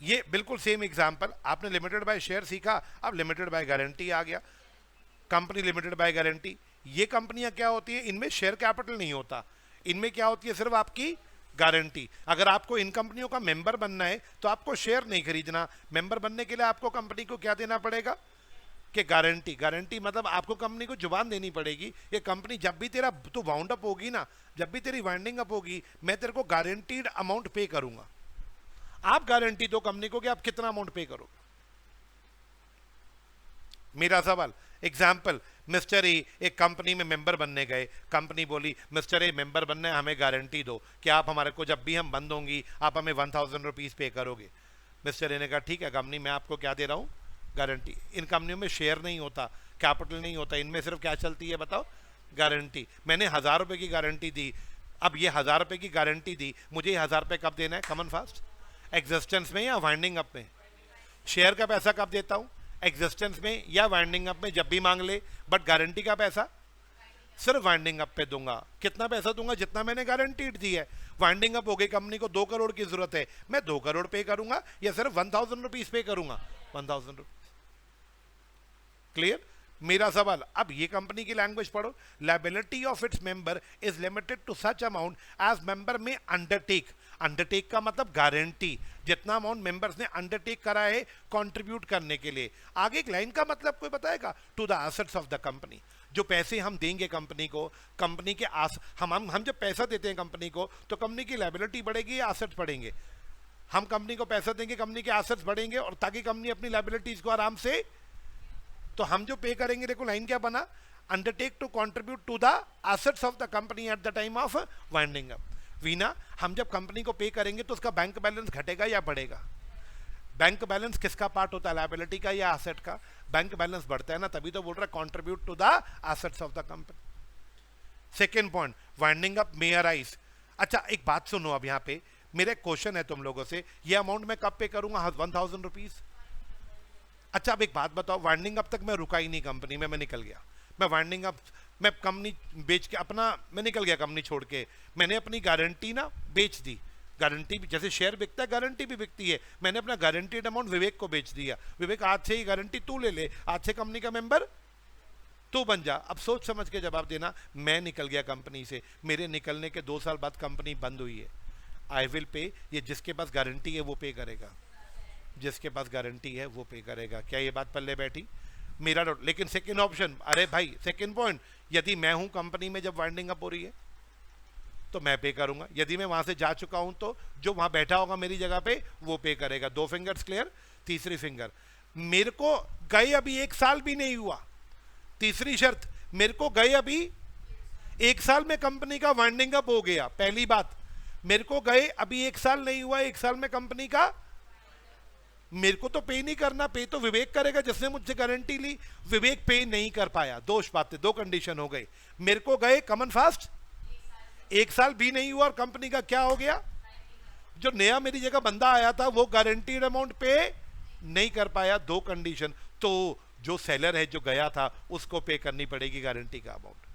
ये बिल्कुल सेम एग्जांपल, आपने लिमिटेड बाय शेयर सीखा, अब लिमिटेड बाय गारंटी आ गया। कंपनी लिमिटेड बाय गारंटी, ये कंपनियां क्या होती है, इनमें शेयर कैपिटल नहीं होता, इनमें क्या होती है, सिर्फ आपकी गारंटी। अगर आपको इन कंपनियों का मेंबर बनना है तो आपको शेयर नहीं खरीदना, मेंबर बनने के लिए आपको कंपनी को क्या देना पड़ेगा कि गारंटी। गारंटी मतलब आपको कंपनी को जुबान देनी पड़ेगी, ये कंपनी जब भी तेरा तू वाउंड अप होगी ना, जब भी तेरी वाइंडिंग अप होगी, मैं तेरे को गारंटीड अमाउंट पे करूंगा। आप गारंटी दो कंपनी को कि आप कितना अमाउंट पे करो। मेरा सवाल, एग्जाम्पल, मिस्टर ए एक कंपनी में मेंबर बनने गए, कंपनी बोली मिस्टर ए मेंबर बनने हमें गारंटी दो कि आप हमारे को जब भी हम बंद होंगी आप हमें 1000 रुपीज पे करोगे। मिस्टर ए ने कहा ठीक है कंपनी, मैं आपको क्या दे रहा हूँ, गारंटी। इन कंपनियों में शेयर नहीं होता, कैपिटल नहीं होता, इनमें सिर्फ क्या चलती है बताओ, गारंटी। मैंने 1000 रुपए की गारंटी दी, अब ये 1000 रुपए की गारंटी दी, मुझे ये 1000 रुपए कब देना है, कमन फास्ट एग्जिस्टेंस में या वाइंडिंग अप में? शेयर का पैसा कब देता हूं, एग्जिस्टेंस में या वाइंडिंग अप में, जब भी मांग ले। बट गारंटी का पैसा सिर्फ वाइंडिंग अप पे दूंगा। कितना पैसा दूंगा, जितना मैंने गारंटी दी है। वाइंडिंग अप हो गई, कंपनी को 2 करोड़ की जरूरत है, मैं 2 करोड़ पे करूंगा या सिर्फ 1000 रुपीज पे करूंगा, 1000 रुपीज। क्लियर? मेरा सवाल, अब ये कंपनी की लैंग्वेज पढ़ो, liability of its member is limited to such amount as member may undertake. Undertake का मतलब गारंटी, जितना अमाउंट मेंबर्स ने अंडरटेक करा है कंट्रीब्यूट करने के लिए। आगे एक लाइन का मतलब कोई बताएगा, to the assets of the company. जो पैसे हम देंगे कंपनी को, कंपनी के हम जब पैसा देते हैं कंपनी को तो कंपनी की लायबिलिटी बढ़ेगी या एसेट्स बढ़ेंगे? हम कंपनी को पैसा देंगे, कंपनी के एसेट्स बढ़ेंगे, और ताकि कंपनी अपनी लायबिलिटीज को आराम से, तो हम जो पे करेंगे, देखो लाइन क्या बना, undertake to contribute to the assets of the company at the time of winding up. Veena, हम जब कंपनी को पे करेंगे तो उसका बैंक बैलेंस घटेगा या बढ़ेगा? बैंक बैलेंस किसका पार्ट होता है, लायबिलिटी का या एसेट का? बैंक बैलेंस बढ़ता है ना, तभी तो बोल रहा है contribute to the assets of the company. Second point, winding up may arise. अच्छा एक बात सुनो, अब यहाँ पे मेरा क्वेश्चन है तुम लोगों से, ये अमाउंट मैं कब पे करूंगा, 1000 रुपीज। अच्छा अब एक बात बताओ, वाइंडिंग अप तक मैं रुका ही नहीं कंपनी में, मैं निकल गया, मैं वाइंडिंग अप, मैं कंपनी बेच के अपना, मैं निकल गया कंपनी छोड़ के, मैंने अपनी गारंटी ना बेच दी। गारंटी भी जैसे शेयर बिकता है, गारंटी भी बिकती है। मैंने अपना गारंटीड अमाउंट विवेक को बेच दिया, विवेक आज से ही गारंटी तू ले ले, आज से कंपनी का मेंबर तू बन जा। अब सोच समझ के जवाब देना, मैं निकल गया कंपनी से, मेरे निकलने के 2 साल बाद कंपनी बंद हुई है, आई विल पे। ये जिसके पास गारंटी है वो पे करेगा, जिसके पास गारंटी है वो पे करेगा। क्या ये बात पल्ले बैठी? मेरा डॉट। लेकिन सेकंड ऑप्शन, अरे भाई सेकंड पॉइंट, यदि मैं हूं कंपनी में जब वाइंडिंग अप हो रही है तो मैं पे करूंगा, यदि मैं वहां से जा चुका हूं तो जो वहां बैठा होगा मेरी जगह पे वो पे करेगा। 2 फिंगर्स क्लियर? तीसरी फिंगर, मेरे को गए अभी 1 साल भी नहीं हुआ, तीसरी शर्त, मेरे को गए अभी 1 साल में कंपनी का वाइंडिंग अप हो गया। पहली बात, मेरे को गए अभी 1 साल नहीं हुआ, 1 साल में कंपनी का, मेरे को तो पे नहीं करना, पे तो विवेक करेगा जिसने मुझसे गारंटी ली। विवेक पे नहीं कर पाया, 2 बातें, 2 कंडीशन हो गई। मेरे को गए कमन फास्ट 1 साल भी नहीं हुआ, और कंपनी का क्या हो गया, जो नया मेरी जगह बंदा आया था वो गारंटीड अमाउंट पे नहीं कर पाया। 2 कंडीशन, तो जो सेलर है जो गया था उसको पे करनी पड़ेगी गारंटी का अमाउंट।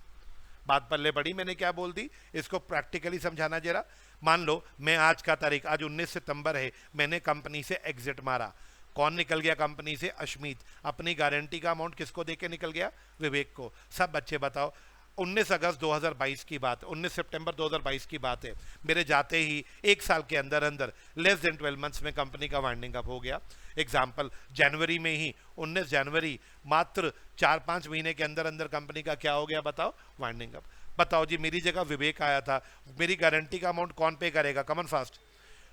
बात पल्ले पड़ी, मैंने क्या बोल दी, इसको प्रैक्टिकली समझाना जरा। मान लो मैं आज का तारीख, आज 19 सितंबर है, मैंने कंपनी से एग्जिट मारा। कौन निकल गया कंपनी से? अश्मीत। अपनी गारंटी का अमाउंट किसको देके निकल गया? विवेक को। सब बच्चे बताओ, 19 अगस्त 2022 की बात, 19 सितंबर 2022 की बात है, मेरे जाते ही 1 साल के अंदर अंदर लेस देन 12 मंथ्स में कंपनी का वाइंडिंग अप हो गया। एग्जाम्पल, जनवरी में ही 19 जनवरी, मात्र 4-5 महीने के अंदर अंदर कंपनी का क्या हो गया बताओ, वाइंडिंग अप। बताओ जी, मेरी जगह विवेक आया था, मेरी गारंटी का अमाउंट कौन पे करेगा? कमन फास्ट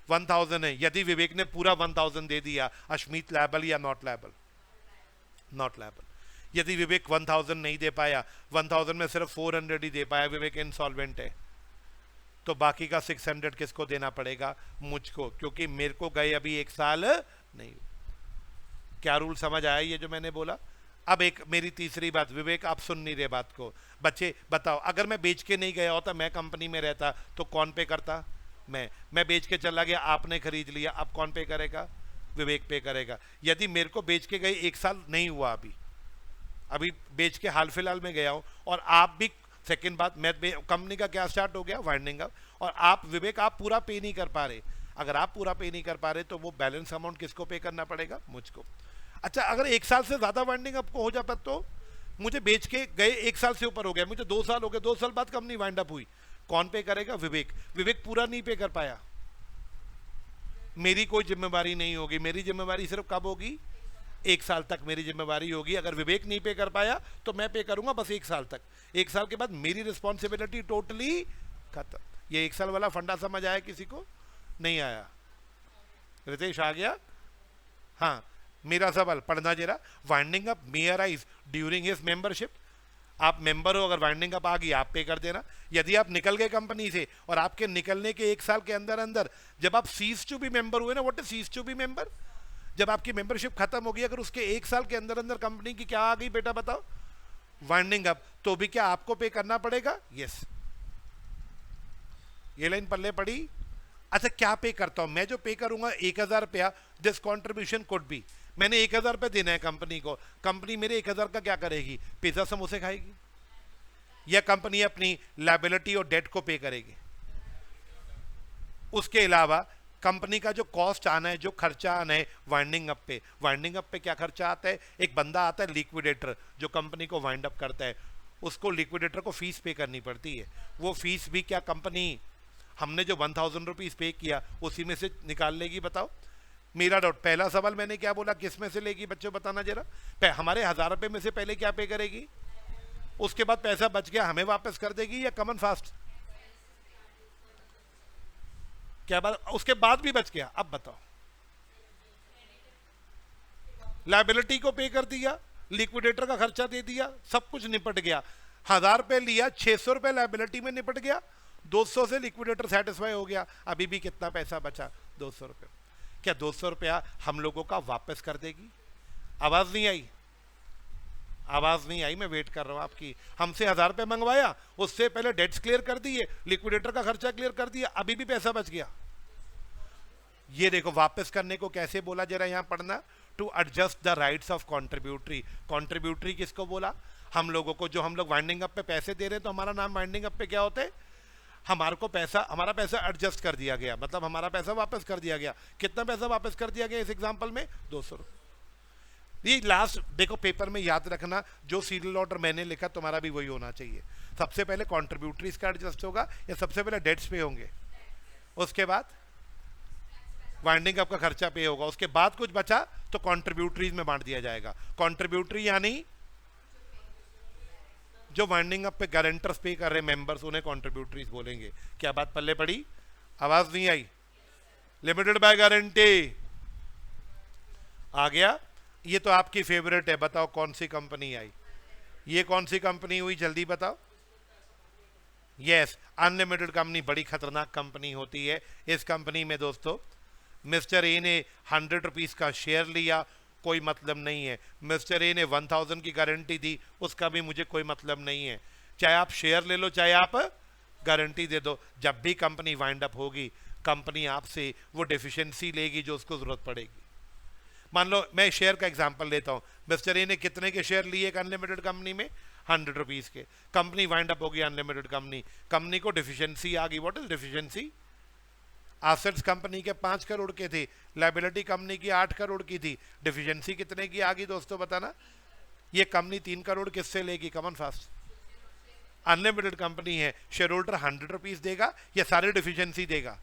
1000 है, यदि विवेक ने पूरा 1000 दे दिया, अश्मीत लायबल या नॉट लायबल? Not liable. यदि विवेक 1000 नहीं दे पाया, 1000 में सिर्फ 400 ही दे पाया, विवेक इंसॉल्वेंट है, तो बाकी का 600 किसको देना पड़ेगा? मुझको, क्योंकि मेरे को गए अभी 1 साल नहीं। क्या रूल समझ आया ये जो मैंने बोला? अब एक मेरी तीसरी बात, विवेक आप सुन नहीं रहे बात को। बच्चे बताओ, अगर मैं बेच के नहीं गया होता, मैं कंपनी में रहता, तो कौन पे करता? मैं बेच के चला गया, आपने खरीद लिया, अब कौन पे करेगा? विवेक पे करेगा। यदि मेरे को बेच के गए 1 साल नहीं हुआ, अभी अभी बेच के हाल फिलहाल में गया हूं, और आप भी, सेकंड बात, मैं कंपनी का क्या स्टार्ट हो गया? Winding up. और आप विवेक आप पूरा पे नहीं कर पा रहे। अगर आप पूरा पे नहीं कर पा रहे तो वो बैलेंस अमाउंट किसको पे करना पड़ेगा? मुझको। अच्छा, अगर 1 साल से ज्यादा वाइंडिंग अप को हो जाता, तो मुझे बेच के गए 1 साल से ऊपर हो गया, मुझे 2 साल हो गए, 2 साल बाद कंपनी वाइंड अप हुई, कौन पे करेगा? विवेक। विवेक पूरा नहीं पे कर पाया, मेरी कोई जिम्मेवारी नहीं होगी। मेरी जिम्मेवारी सिर्फ कब होगी? 1 साल तक मेरी जिम्मेवारी होगी। अगर विवेक नहीं पे कर पाया तो मैं पे करूंगा बस 1 साल तक। 1 साल के बाद मेरी रिस्पॉन्सिबिलिटी टोटली खत्म। ये 1 साल वाला फंडा समझ आया किसी को? नहीं आया? रितेश आ गया? हाँ, मेरा सवाल पढ़ना जरा। Winding up may arise during his membership. आप मेंबर हो, अगर वाइंडिंग अप आ गई आप पे कर देना। यदि आप निकल गए कंपनी से और आपके निकलने के 1 साल के अंदर अंदर जब आप सीज टू बी मेंबर हुए ना, what is ceases to be member? जब आपकी मेंबरशिप खत्म हो गई, अगर उसके 1 साल के अंदर अंदर कंपनी की क्या आ गई बेटा बताओ? वाइंडिंग अप, तो भी क्या आपको पे करना पड़ेगा? यस। ये लाइन पल्ले पड़ी? अच्छा, क्या पे करता हूं मैं? जो पे करूंगा 1,000 रुपया, दिस कॉन्ट्रीब्यूशन कुड बी, मैंने 1,000 रुपया देना है कंपनी को, कंपनी मेरे 1,000 का क्या करेगी? पिज्जा समोसे खाएगी? या कंपनी अपनी लायबिलिटी और डेट को पे करेगी? उसके अलावा कंपनी का जो कॉस्ट आना है, जो खर्चा आना है वाइंडिंग अप पे, वाइंडिंग अप पे क्या खर्चा आता है? एक बंदा आता है लिक्विडेटर, जो कंपनी को वाइंड अप करता है, उसको लिक्विडेटर को फीस पे करनी पड़ती है। वो फीस भी क्या कंपनी, हमने जो 1,000 रुपीज पे किया उसी में से निकाल लेगी? बताओ मेरा डाउट। पहला सवाल मैंने क्या बोला, किस में से लेगी? बच्चों बताना जरा। हमारे 1,000 रुपए में से पहले क्या पे करेगी? उसके बाद पैसा बच गया हमें वापस कर देगी, या कमन फास्ट? क्या बात, उसके बाद भी बच गया? अब बताओ, लायबिलिटी को पे कर दिया, लिक्विडेटर का खर्चा दे दिया, सब कुछ निपट गया। 1,000 रुपए लिया, 600 रुपए लायबिलिटी में निपट गया, 200 से लिक्विडेटर सेटिस्फाई हो गया, अभी भी कितना पैसा बचा? 200 रुपए। क्या 200 रुपया हम लोगों का वापस कर देगी? आवाज नहीं आई? आवाज नहीं आई, मैं वेट कर रहा हूं आपकी। हमसे 1,000 रुपए मंगवाया, उससे पहले डेट्स क्लियर कर दिए, लिक्विडेटर का खर्चा क्लियर कर दिया, अभी भी पैसा बच गया। ये देखो, वापस करने को कैसे बोला जरा यहां पढ़ना। To adjust the rights of contributory. Contributory किसको बोला? हम लोगों को। जो हम लोग वाइंडिंग अप पे पैसे दे रहे हैं, तो हमारा नाम वाइंडिंग अप पे क्या होता है? हमारे को पैसा, हमारा पैसा एडजस्ट कर दिया गया, मतलब हमारा पैसा वापस कर दिया गया। कितना पैसा वापस कर दिया गया इस एग्जांपल में? 200 रुपये। ये लास्ट देखो, पेपर में याद रखना, जो सीरियल ऑर्डर मैंने लिखा तुम्हारा भी वही होना चाहिए। सबसे पहले कॉन्ट्रीब्यूटरीज का एडजस्ट होगा, या सबसे पहले डेट्स पे होंगे, उसके बाद वाइंडिंग अप का खर्चा पे होगा, उसके बाद कुछ बचा तो कॉन्ट्रीब्यूटरीज में बांट दिया जाएगा। कॉन्ट्रीब्यूटरी यानी जो वाइंडिंग अप पे गारंटर्स पे कर रहे मेंबर्स, उन्हें कॉन्ट्रीब्यूटरीज बोलेंगे। क्या बात पल्ले पड़ी? आवाज नहीं आई? लिमिटेड बाय गारंटी आ गया। ये तो आपकी फेवरेट है, बताओ कौन सी कंपनी आई? ये कौन सी कंपनी हुई, जल्दी बताओ। यस, अनलिमिटेड कंपनी बड़ी खतरनाक कंपनी होती है। इस कंपनी में दोस्तों मिस्टर ए ने 100 रुपीज का शेयर लिया, कोई मतलब नहीं है। मिस्टर ए ने 1,000 की गारंटी दी, उसका भी मुझे कोई मतलब नहीं है। चाहे आप शेयर ले लो, चाहे आप गारंटी दे दो, जब भी कंपनी वाइंड अप होगी, कंपनी आपसे वो डेफिशिएंसी लेगी जो उसको जरूरत पड़ेगी। मान लो मैं शेयर का एग्जांपल लेता हूं, मिस्टर ए ने कितने के शेयर लिए एक अनलिमिटेड कंपनी में? 100 रुपीज के। कंपनी वाइंड अप होगी, अनलिमिटेड कंपनी को डेफिशिएंसी आ गई। What is deficiency? Assets company के 5 करोड़ के थे, लायबिलिटी कंपनी की 8 करोड़ की थी, डेफिशिएंसी कितने की आ गई दोस्तों बताना? ये कंपनी 3 करोड़ किससे लेगी? कमन फास्ट। अनलिमिटेड कंपनी है, शेयर होल्डर 100 रुपीज देगा या सारी डेफिशिएंसी देगा?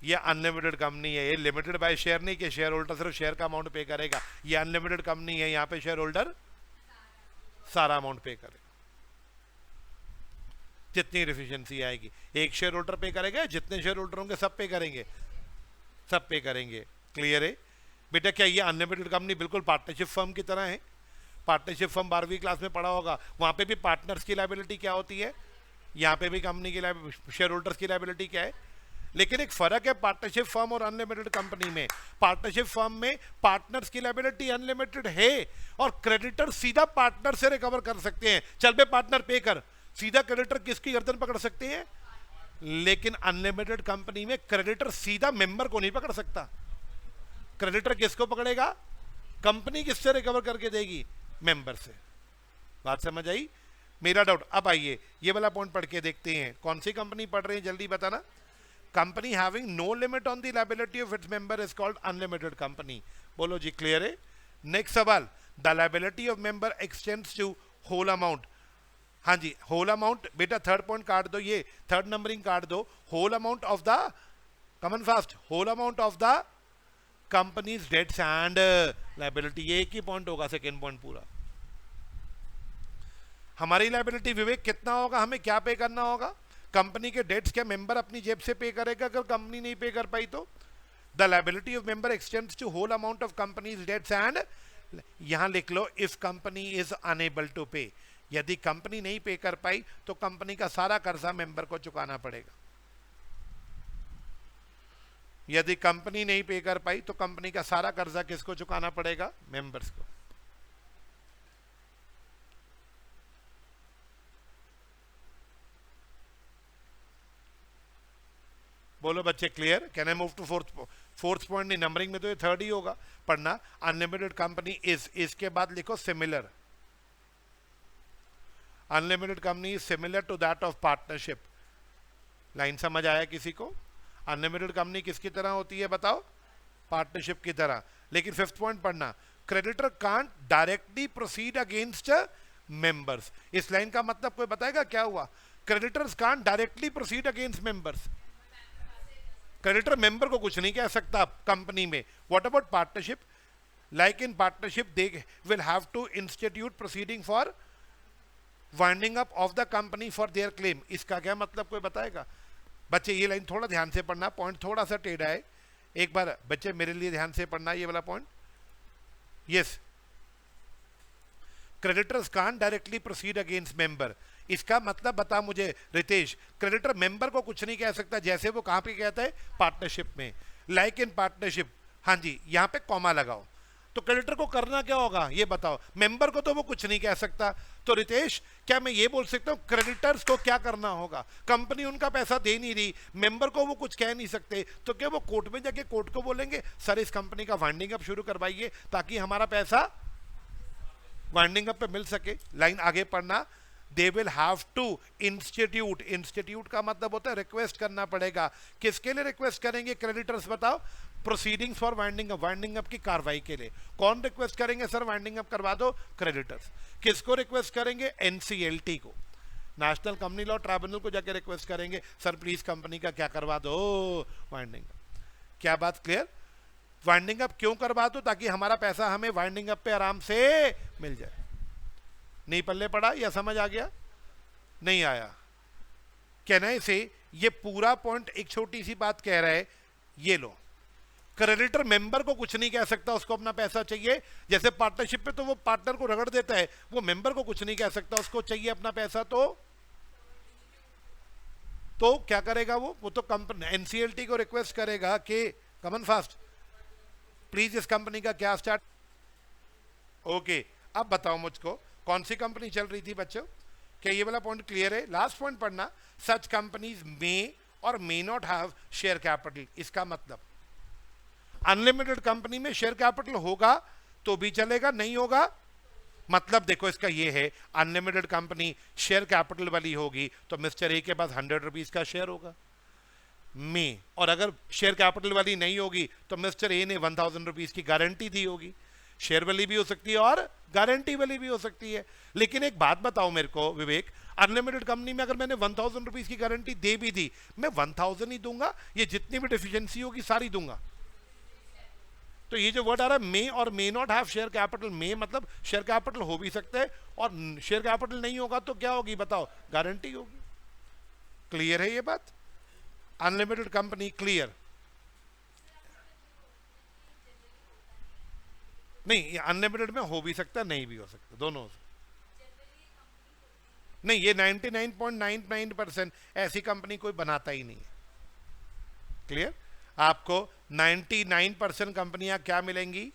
ये अनलिमिटेड कंपनी है, ये लिमिटेड बाय शेयर नहीं कि शेयर होल्डर सिर्फ शेयर का अमाउंट पे करेगा। ये अनलिमिटेड कंपनी है, यहाँ पे शेयर होल्डर सारा अमाउंट पे करेगा, जितनी डेफिशिएंसी आएगी। एक शेयर होल्डर पे करेगा, जितने शेयर होल्डर होंगे सब पे करेंगे, सब पे करेंगे। क्लियर है बेटा? क्या ये अनलिमिटेड कंपनी बिल्कुल पार्टनरशिप फर्म की तरह है? पार्टनरशिप फर्म 12वीं क्लास में पढ़ा होगा, वहां पे भी पार्टनर्स की लायबिलिटी क्या होती है, यहाँ पे भी कंपनी की शेयर होल्डर्स की लायबिलिटी क्या है? लेकिन एक फर्क है पार्टनरशिप फर्म और अनलिमिटेड कंपनी में। पार्टनरशिप फर्म में पार्टनर्स की लायबिलिटी अनलिमिटेड है और क्रेडिटर सीधा पार्टनर से रिकवर कर सकते हैं। चल बे पार्टनर पे कर, सीधा क्रेडिटर किसकी गर्दन पकड़ सकते हैं। लेकिन अनलिमिटेड कंपनी में क्रेडिटर सीधा मेंबर को नहीं पकड़ सकता। क्रेडिटर किसको पकड़ेगा? कंपनी किससे रिकवर करके देगी? मेंबर से। बात समझ आई? मेरा डाउट। अब आइए ये वाला पॉइंट पढ़ के देखते हैं। कौन सी कंपनी पढ़ रहे हैं जल्दी बताना। Company having no limit on the liability of its member is called unlimited company. बोलो जी क्लियर है? नेक्स्ट सवाल, the liability of member extends to whole amount. हाँ जी, होल अमाउंट। बेटा थर्ड पॉइंट काट दो, ये थर्ड नंबरिंग काट दो। Whole amount of the, come on fast, whole amount of the company's debts and liability. ये एक ही पॉइंट होगा, सेकेंड पॉइंट पूरा। हमारी लायबिलिटी विवेक कितना होगा? हमें क्या पे करना होगा? कंपनी के डेट्स क्या मेंबर अपनी जेब से पे करेगा अगर कंपनी नहीं पे कर पाई तो? The liability of member extends to whole amount of companies debts and, यहां लिख लो if company is unable to pay. यदि कंपनी नहीं पे कर पाई तो कंपनी का सारा कर्जा मेंबर को चुकाना पड़ेगा। यदि कंपनी नहीं पे कर पाई तो कंपनी का सारा कर्जा किसको चुकाना पड़ेगा? मेंबर्स को। बोलो बच्चे clear? Can I move to fourth point? नहीं, नंबरिंग में तो ये थर्ड ही होगा। पढ़ना, अनलिमिटेड कंपनी इज, इसके बाद लिखो similar. Unlimited company is similar to that of partnership. Line समझ आया किसी को? अनलिमिटेड कंपनी किसकी तरह होती है बताओ? पार्टनरशिप की तरह। लेकिन फिफ्थ पॉइंट पढ़ना, creditor can't directly proceed against members. इस लाइन का मतलब कोई बताएगा क्या हुआ? Creditors can't directly proceed against members. Creditor member को कुछ नहीं कह सकता कंपनी में। What about partnership? Like in partnership they will have to institute proceeding for winding up of the company for their claim. इसका क्या मतलब कोई बताएगा? बच्चे ये लाइन थोड़ा ध्यान से पढ़ना, पॉइंट थोड़ा सा टेढ़ा है। एक बार बच्चे मेरे लिए ध्यान से पढ़ना ये वाला point. Yes, creditors can't directly proceed against member. इसका मतलब बता मुझे रितेश। क्रेडिटर मेंबर को कुछ नहीं कह सकता, जैसे वो कहां पे कहता है? पार्टनरशिप में। लाइक इन पार्टनरशिप, हाँ जी, यहां पे कॉमा लगाओ। तो क्रेडिटर को करना क्या होगा ये बताओ? मेंबर को तो वो कुछ नहीं कह सकता। तो रितेश क्या मैं ये बोल सकता हूं क्रेडिटर्स को क्या करना होगा? कंपनी उनका पैसा दे नहीं रही, मेंबर को वो कुछ कह नहीं सकते, तो क्या वो कोर्ट में जाके कोर्ट को बोलेंगे सर इस कंपनी का वाइंडिंग अप शुरू करवाइए ताकि हमारा पैसा वाइंडिंग अप पे मिल सके? लाइन आगे पढ़ना, they will have to institute. Institute का मतलब होता है रिक्वेस्ट करना पड़ेगा। किसके लिए रिक्वेस्ट करेंगे क्रेडिटर्स बताओ? Proceedings for winding up, winding up की कार्रवाई के लिए। कौन रिक्वेस्ट करेंगे? सर वाइंडिंग अप करवा दो, क्रेडिटर्स। किसको रिक्वेस्ट करेंगे? एनसीएलटी को, नेशनल कंपनी लॉ ट्राइब्यूनल को जाके रिक्वेस्ट करेंगे सर प्लीज कंपनी का क्या करवा दो? Winding up. क्या बात क्लियर? वाइंडिंग अप क्यों करवा दो? ताकि हमारा पैसा हमें वाइंडिंग अप पे आराम से मिल जाए। नहीं पल्ले पड़ा या समझ आ गया? नहीं आया? कहने से ये पूरा पॉइंट एक छोटी सी बात कह रहा है। ये लो, क्रेडिटर मेंबर को कुछ नहीं कह सकता, उसको अपना पैसा चाहिए। जैसे पार्टनरशिप पे तो वो पार्टनर को रगड़ देता है, वो मेंबर को कुछ नहीं कह सकता, उसको चाहिए अपना पैसा। तो क्या करेगा वो तो कंपनी एनसीएलटी को रिक्वेस्ट करेगा कि कमन फास्ट प्लीज इस कंपनी का क्या स्टार्ट। ओके, अब बताओ मुझको कौन सी कंपनी चल रही थी बच्चों? क्या ये वाला पॉइंट क्लियर है? लास्ट पॉइंट पढ़ना, such companies may or may not have share capital. इसका मतलब अनलिमिटेड कंपनी में शेयर कैपिटल होगा तो भी चलेगा, नहीं होगा मतलब देखो इसका ये है, अनलिमिटेड कंपनी शेयर कैपिटल वाली होगी तो मिस्टर ए के पास 100 रुपीज का शेयर होगा में, और अगर शेयर कैपिटल वाली नहीं होगी तो मिस्टर ए ने 1000 रुपीज की गारंटी दी होगी। शेयर वाली भी हो सकती है और गारंटी वाली भी हो सकती है। लेकिन एक बात बताओ मेरे को विवेक, अनलिमिटेड कंपनी में अगर मैंने 1000 रुपीज की गारंटी दे भी दी, मैं 1000 ही दूंगा, ये जितनी भी डिफिशियंसी होगी सारी दूंगा। तो ये जो वर्ड आ रहा है may or may not have share capital, may मतलब शेयर कैपिटल हो भी सकता है और शेयर कैपिटल नहीं होगा तो क्या होगी बताओ? गारंटी होगी। क्लियर है ये बात? Unlimited company clear? नहीं, अनलिमिटेड में हो भी सकता है, नहीं भी हो सकता, दोनों हो सकता। नहीं, ये 99.99% ऐसी कंपनी कोई बनाता ही नहीं है। क्लियर? आपको 99% कंपनियां क्या मिलेंगी?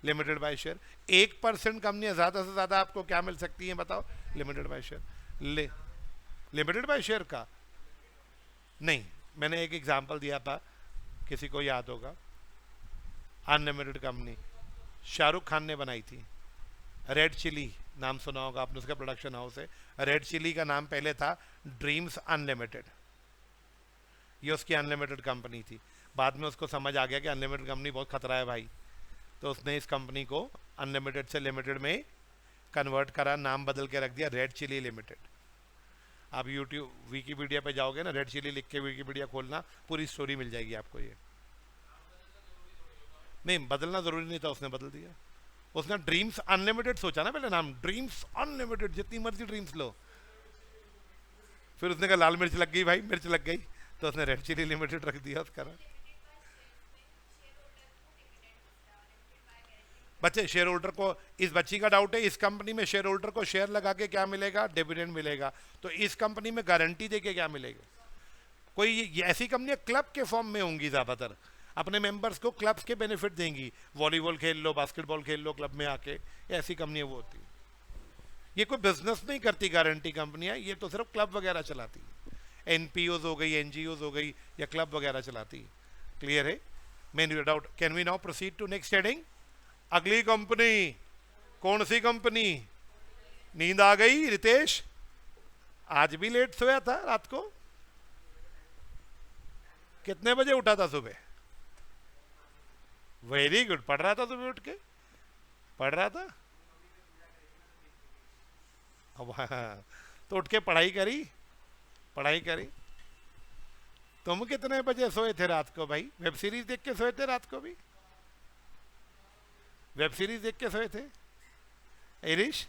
Limited by share. 1% कंपनियां ज्यादा से ज्यादा आपको क्या मिल सकती हैं बताओ? Limited by share. Limited by share का नहीं, मैंने एक एग्जांपल दिया था, किसी को याद होगा, अनलिमिटेड कंपनी शाहरुख खान ने बनाई थी, रेड चिली नाम सुना होगा आपने, उसका प्रोडक्शन हाउस है। रेड चिली का नाम पहले था ड्रीम्स अनलिमिटेड, ये उसकी अनलिमिटेड कंपनी थी। बाद में उसको समझ आ गया कि अनलिमिटेड कंपनी बहुत खतरा है भाई, तो उसने इस कंपनी को अनलिमिटेड से लिमिटेड में कन्वर्ट करा, नाम बदल के रख दिया रेड चिली लिमिटेड। आप यूट्यूब विकीपीडिया पे जाओगे ना, रेड चिली लिख के विकीपीडिया खोलना, पूरी स्टोरी मिल जाएगी आपको। ये नहीं, बदलना जरूरी नहीं था, उसने बदल दिया। उसने ड्रीम्स अनलिमिटेड सोचा ना पहले नाम, ड्रीम्स अनलिमिटेड, जितनी मर्जी ड्रीम्स लो। फिर उसने कहा लाल मिर्च लग गई भाई, मिर्च लग गई, तो उसने रेड चिली लिमिटेड रख दिया उसका। बच्चे शेयर होल्डर को, इस बच्ची का डाउट है, इस कंपनी में शेयर होल्डर को शेयर लगा के क्या मिलेगा? डिविडेंड मिलेगा। तो इस कंपनी में गारंटी दे के क्या मिलेगा? कोई ऐसी कंपनियां क्लब के फॉर्म में होंगी ज्यादातर, अपने मेंबर्स को क्लब्स के बेनिफिट देंगी, वॉलीबॉल खेल लो, बास्केटबॉल खेल लो क्लब में आके, ऐसी कंपनियां वो होती। ये कोई बिजनेस नहीं करती गारंटी कंपनियां, ये तो सिर्फ क्लब वगैरह चलाती, एनपीओज हो गई, एनजीओज हो गई, या क्लब वगैरह चलाती। क्लियर है? Main doubt. Can we now proceed to next heading? अगली कंपनी कौन सी कंपनी? नींद आ गई रितेश? आज भी लेट सोया था रात को? कितने बजे उठा था सुबह? वेरी गुड, पढ़ रहा था सुबह उठ के? पढ़ रहा था? अब तो उठ के पढ़ाई करी? पढ़ाई करी। तुम कितने बजे सोए थे रात को भाई? वेब सीरीज देख के सोए थे रात को भी? वेब सीरीज देख के सोए थे? एरिश,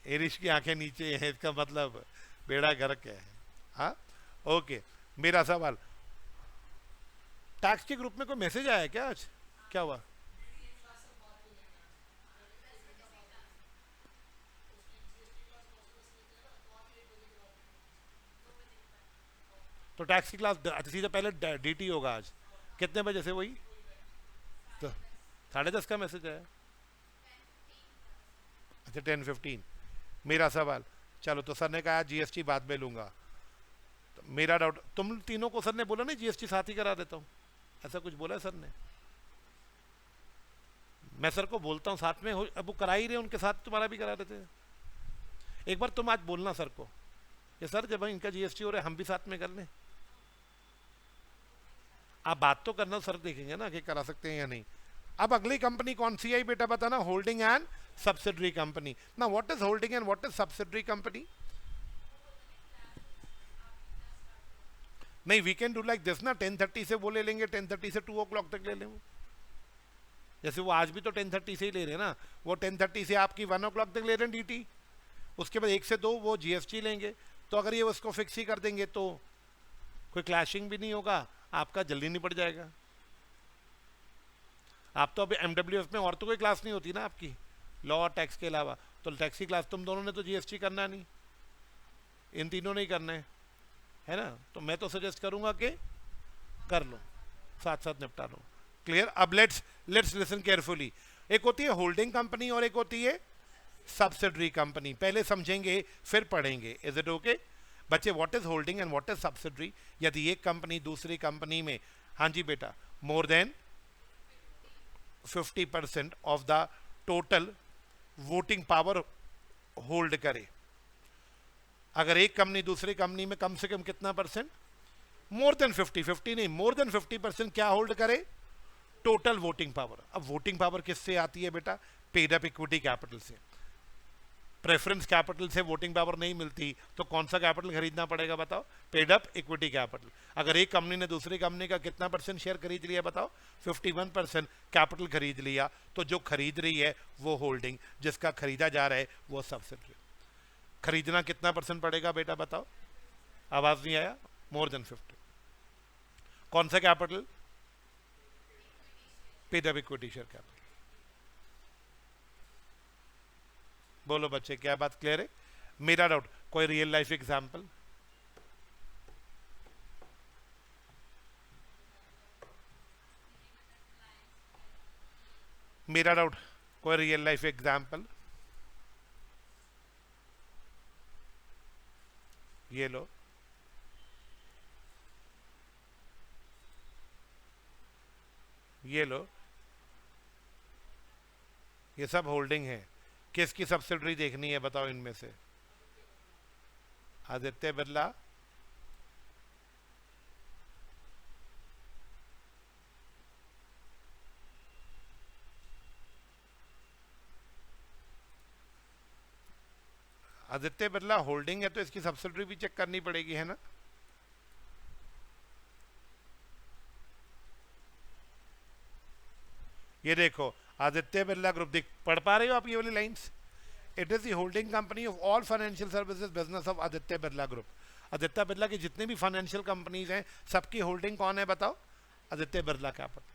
एरिश की आंखें नीचे हैं, इसका मतलब बेड़ा गर्क है। हाँ, ओके। मेरा सवाल, टैक्स के ग्रुप में कोई मैसेज आया क्या आज? क्या हुआ? तो टैक्स की क्लास सीधे पहले डीटी होगा आज, कितने बजे से? वही तो 10:30 का मैसेज आया। अच्छा, 10:15। मेरा सवाल, चलो तो सर ने कहा जीएसटी बाद में लूंगा, तो मेरा डाउट, तुम तीनों को सर ने बोला नहीं जीएसटी साथ ही करा देता हूँ, ऐसा कुछ बोला है सर ने? मैं सर को बोलता हूँ साथ में हो, अब वो करा ही रहे, उनके साथ तुम्हारा भी करा देते हैं। एक बार तुम आज बोलना सर को कि सर जब इनका जीएसटी हो रहा है हम भी साथ में कर लें। आप बात तो करना, सर देखेंगे ना कि करा सकते हैं या नहीं। अब अगली कंपनी कौन सी आई बेटा बताना? Holding and subsidiary company. ना what is holding and what is subsidiary company? नहीं, we can do like this ना, 10:30 से वो ले लेंगे, 10:30 से 2 o'clock तक ले लें। जैसे वो आज भी तो 10:30 से ही ले रहे हैं ना, वो 10:30 से आपकी 1 o'clock तक ले रहे हैं डीटी, उसके बाद 1 से 2 वो जीएसटी लेंगे। तो अगर ये उसको फिक्स ही कर देंगे तो कोई क्लैशिंग भी नहीं होगा, आपका जल्दी निपट जाएगा। आप तो अभी एमडब्ल्यूएफ में और तो कोई क्लास नहीं होती ना आपकी, लॉ और टैक्स के अलावा, तो टैक्स की क्लास तुम दोनों ने तो जीएसटी करना नहीं, इन तीनों ने ही करना है ना। तो मैं तो सजेस्ट करूंगा कि कर लो, साथ साथ निपटा लो। क्लियर? अब लेट्स लिसन केयरफुली। एक होती है होल्डिंग कंपनी और एक होती है सब्सिडरी कंपनी। पहले समझेंगे फिर पढ़ेंगे। इज इट ओके बच्चे? What is holding and what is subsidiary? यदि एक कंपनी दूसरी कंपनी में, हाँ जी बेटा, more than 50% of the total voting power hold करे। अगर एक कंपनी दूसरी कंपनी में कम से कम कितना परसेंट? मोर देन 50 नहीं, मोर देन 50% क्या होल्ड करे? Total voting power. अब वोटिंग पावर किससे आती है बेटा? पेड अप इक्विटी कैपिटल से। प्रेफरेंस कैपिटल से वोटिंग पावर नहीं मिलती, तो कौन सा कैपिटल खरीदना पड़ेगा बताओ? Paid up equity capital. अगर एक कंपनी ने दूसरी कंपनी का कितना परसेंट शेयर खरीद लिया बताओ? 51% कैपिटल खरीद लिया, तो जो खरीद रही है वो होल्डिंग, जिसका खरीदा जा रहा है वो सब्सिडरी। खरीदना कितना परसेंट पड़ेगा बेटा बताओ? आवाज नहीं आया? More than 50। कौन सा capital? Paid up equity share capital. बोलो बच्चे, क्या बात क्लियर है? मेरा डाउट, कोई रियल लाइफ एग्जांपल? मेरा डाउट, कोई रियल लाइफ एग्जाम्पल? ये लो, ये लो, ये सब होल्डिंग है। किसकी सब्सिडरी देखनी है बताओ इनमें से? आदित्य बिरला, आदित्य बिरला होल्डिंग है तो इसकी सब्सिडरी भी चेक करनी पड़ेगी, है ना? ये देखो, आदित्य बिरला ग्रुप, देख पढ़ पा रहे हो आप ये वाली lines? It is the holding company of all financial services business of Aditya Birla group. Aditya Birla की जितने भी फाइनेंशियल कंपनीज हैं सबकी होल्डिंग कौन है बताओ? आदित्य बिरला कैपिटल।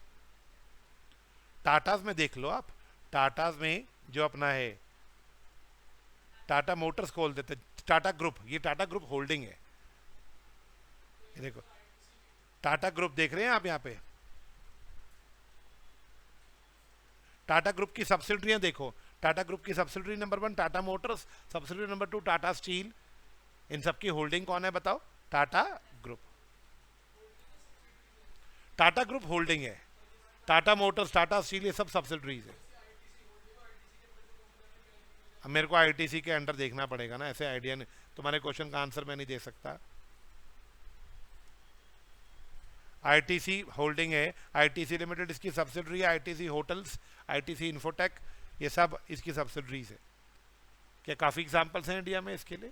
टाटाज में देख लो आप, टाटाज में जो अपना है टाटा मोटर्स खोल देते, टाटा ग्रुप, ये टाटा ग्रुप होल्डिंग है। ये देखो टाटा ग्रुप देख रहे हैं आप यहाँ पे, टाटा ग्रुप की सब्सिडरियां देखो, टाटा ग्रुप की subsidiary number 1 Tata Motors, subsidiary number 2 Tata Steel. इन सबकी होल्डिंग कौन है बताओ? Tata group. Tata group holding है, टाटा मोटर्स, टाटा स्टील, ये सब सब्सिडरीज है। अब मेरे को आईटीसी के अंडर देखना पड़ेगा ना, ऐसे आइडिया नहीं, तुम्हारे क्वेश्चन का आंसर मैं नहीं दे सकता। आईटीसी होल्डिंग है, आईटीसी लिमिटेड इसकी सब्सिडरी है, आईटीसी होटल्स, आईटीसी इन्फोटेक, ये सब इसकी सब्सिडरीज है। क्या काफ़ी एग्जांपल्स हैं इंडिया में इसके लिए?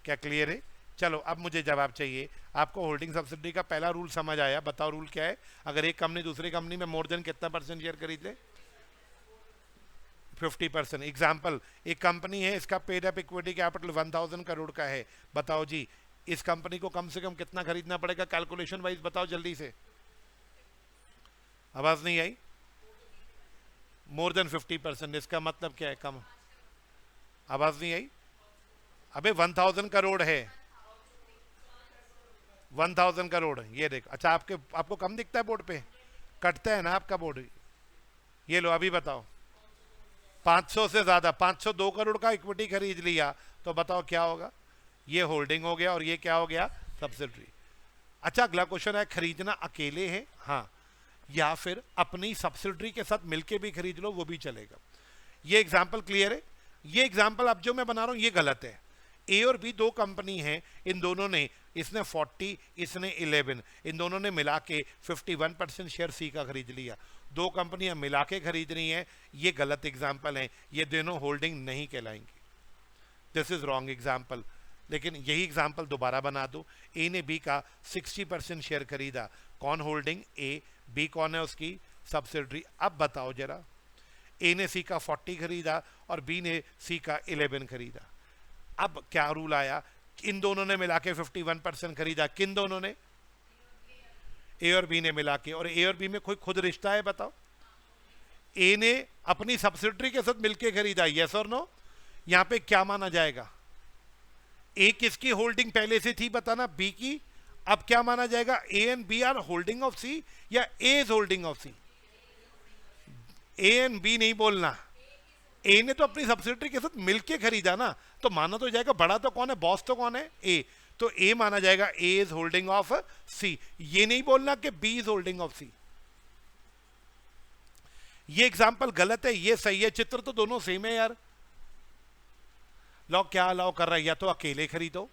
क्या क्लियर है? चलो अब मुझे जवाब चाहिए। आपको होल्डिंग सब्सिडरी का पहला रूल समझ आया? बताओ रूल क्या है? अगर एक कंपनी दूसरी कंपनी में मोर देन कितना % शेयर खरीद ले? 50%। एग्जाम्पल, एक कंपनी है, इसका paid up equity capital 1000 crore का है। बताओ जी इस कंपनी को कम से कम कितना खरीदना पड़ेगा कैलकुलेशन वाइज? बताओ जल्दी से। आवाज नहीं आई? More than 50%। इसका मतलब क्या है? कम। आवाज नहीं आई? अबे 1000 करोड़ है, 1000 करोड़। ये देखो, अच्छा आपको कम दिखता है बोर्ड पे? कटता है ना आपका बोर्ड? ये लो अभी बताओ, 500 से ज्यादा, 502 करोड़ का इक्विटी खरीद लिया तो बताओ क्या होगा? ये होल्डिंग हो गया और ये क्या हो गया? सब्सिडरी। अच्छा अगला क्वेश्चन है, खरीदना अकेले है हाँ, या फिर अपनी सब्सिडरी के साथ मिलके भी खरीद लो वो भी चलेगा। ये एग्जाम्पल क्लियर है? ये एग्जाम्पल अब जो मैं बना रहा हूं ये गलत है। ए और बी दो कंपनी है, इन दोनों ने, इसने 40 इसने 11, इन दोनों ने मिला के 51% शेयर सी का खरीद लिया। दो कंपनियां मिला के खरीद रही हैं, ये गलत एग्जाम्पल है, ये दोनों होल्डिंग नहीं कहलाएंगे। This is wrong example. लेकिन यही एग्जाम्पल दोबारा बना दो, ए ने बी का 60% शेयर खरीदा, कौन होल्डिंग? ए। बी कौन है? उसकी सब्सिडरी। अब बताओ जरा, ए ने सी का 40 खरीदा और बी ने सी का 11 खरीदा। अब क्या रूल आया? इन दोनों ने मिला के 51% खरीदा। किन दोनों ने? ए और बी ने मिला के। और ए और बी में कोई खुद रिश्ता है बताओ? ए ने अपनी सब्सिडरी के साथ मिलके खरीदा, यस और नो? यहां पे क्या माना जाएगा? ए किसकी होल्डिंग पहले से थी बताना? बी की। अब क्या माना जाएगा? A and B are holding of C या A is holding of C? A and B नहीं बोलना, ए ने तो अपनी सब्सिडरी के साथ मिलके खरीदा ना, तो माना तो जाएगा बड़ा तो कौन है? बॉस तो कौन है? ए। तो ए माना जाएगा ए इज होल्डिंग ऑफ सी। ये नहीं बोलना कि बी इज होल्डिंग ऑफ सी। ये एग्जाम्पल गलत है, ये सही है। चित्र तो दोनों सेम है यार। लॉ क्या अलाउ कर रहा है? या तो अकेले खरीदो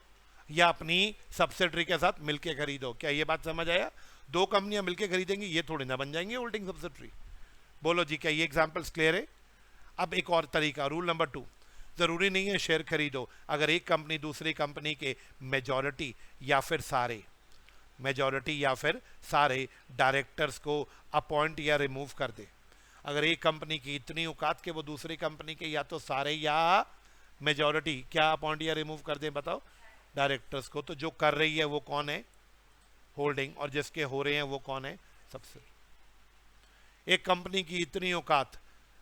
या अपनी सब्सिडरी के साथ मिलके खरीदो। क्या ये बात समझ आया? दो कंपनियां मिलके खरीदेंगी, ये थोड़ी ना बन जाएंगे होल्डिंग सब्सिडरी। बोलो जी क्या ये एग्जाम्पल्स क्लियर है? अब एक और तरीका, रूल नंबर 2, जरूरी नहीं है शेयर खरीदो। अगर एक कंपनी दूसरी कंपनी के मेजॉरिटी या फिर सारे, मेजॉरिटी या फिर सारे डायरेक्टर्स को अपॉइंट या रिमूव कर दे, अगर एक कंपनी की इतनी औकात के वो दूसरी कंपनी के या तो सारे या मेजॉरिटी क्या अपॉइंट या रिमूव कर दे बताओ? डायरेक्टर्स को। तो जो कर रही है वो कौन है? होल्डिंग। और जिसके हो रहे हैं वो कौन है? सब्सिडी। एक कंपनी की इतनी औकात,